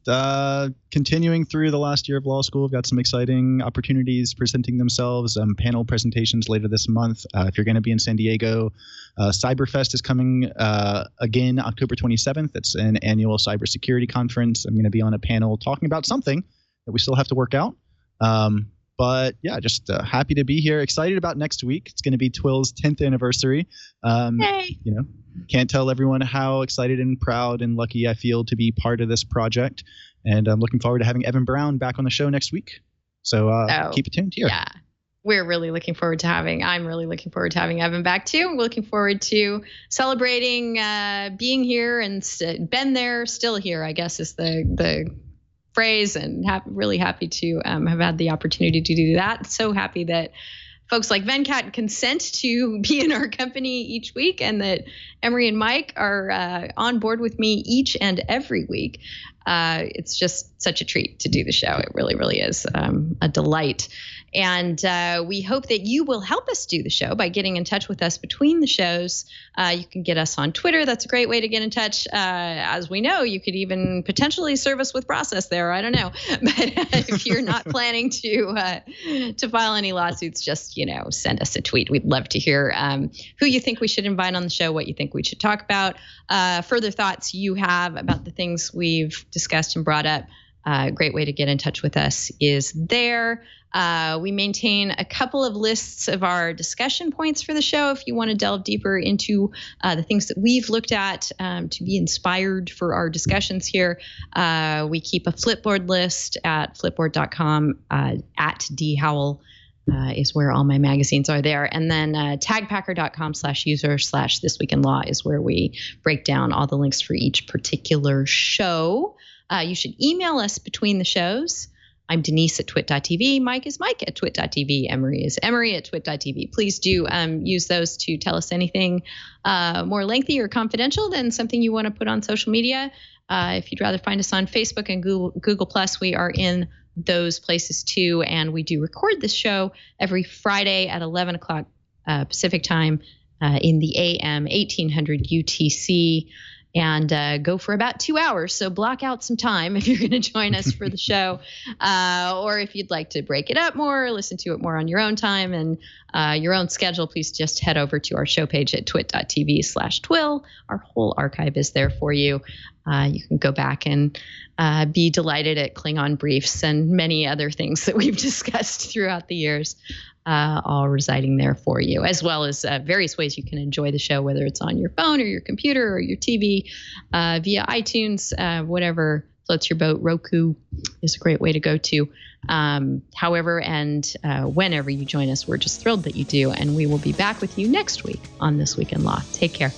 continuing through the last year of law school. We've got some exciting opportunities presenting themselves. Panel presentations later this month. If you're going to be in San Diego, Cyberfest is coming again October 27th. It's an annual cybersecurity conference. I'm going to be on a panel talking about something that we still have to work out. But yeah, just happy to be here. Excited about next week. It's going to be TWiL's 10th anniversary. Yay. You know, can't tell everyone how excited and proud and lucky I feel to be part of this project. And I'm looking forward to having Evan Brown back on the show next week. So keep it tuned here. Yeah. I'm really looking forward to having Evan back too. We're looking forward to celebrating being here and been there, still here, I guess is the phrase, and really happy to have had the opportunity to do that. So happy that folks like Venkat consent to be in our company each week, and that Emory and Mike are on board with me each and every week. It's just such a treat to do the show. It really, really is a delight. And we hope that you will help us do the show by getting in touch with us between the shows. You can get us on Twitter. That's a great way to get in touch. As we know, you could even potentially serve us with process there. I don't know. But if you're not planning to file any lawsuits, just, send us a tweet. We'd love to hear who you think we should invite on the show, what you think we should talk about, further thoughts you have about the things we've discussed and brought up. Great way to get in touch with us is there. We maintain a couple of lists of our discussion points for the show if you want to delve deeper into the things that we've looked at to be inspired for our discussions here. We keep a Flipboard list at flipboard.com at dhowell. Is where all my magazines are there. And then tagpacker.com/user/thisweekinlaw is where we break down all the links for each particular show. You should email us between the shows. I'm Denise at twit.tv. Mike is Mike at twit.tv. Emory is Emory at twit.tv. Please do use those to tell us anything more lengthy or confidential than something you want to put on social media. If you'd rather find us on Facebook and Google+, we are in those places too. And we do record this show every Friday at 11 o'clock Pacific time in the AM 1800 UTC. And go for about 2 hours. So block out some time if you're going to join us for the show. Or if you'd like to break it up more, listen to it more on your own time and your own schedule, please just head over to our show page at twit.tv/TWiL. Our whole archive is there for you. You can go back and be delighted at Klingon briefs and many other things that we've discussed throughout the years. All residing there for you, as well as various ways you can enjoy the show, whether it's on your phone or your computer or your TV, via iTunes, whatever floats your boat. Roku is a great way to go to. However, and whenever you join us, we're just thrilled that you do. And we will be back with you next week on This Week in Law. Take care.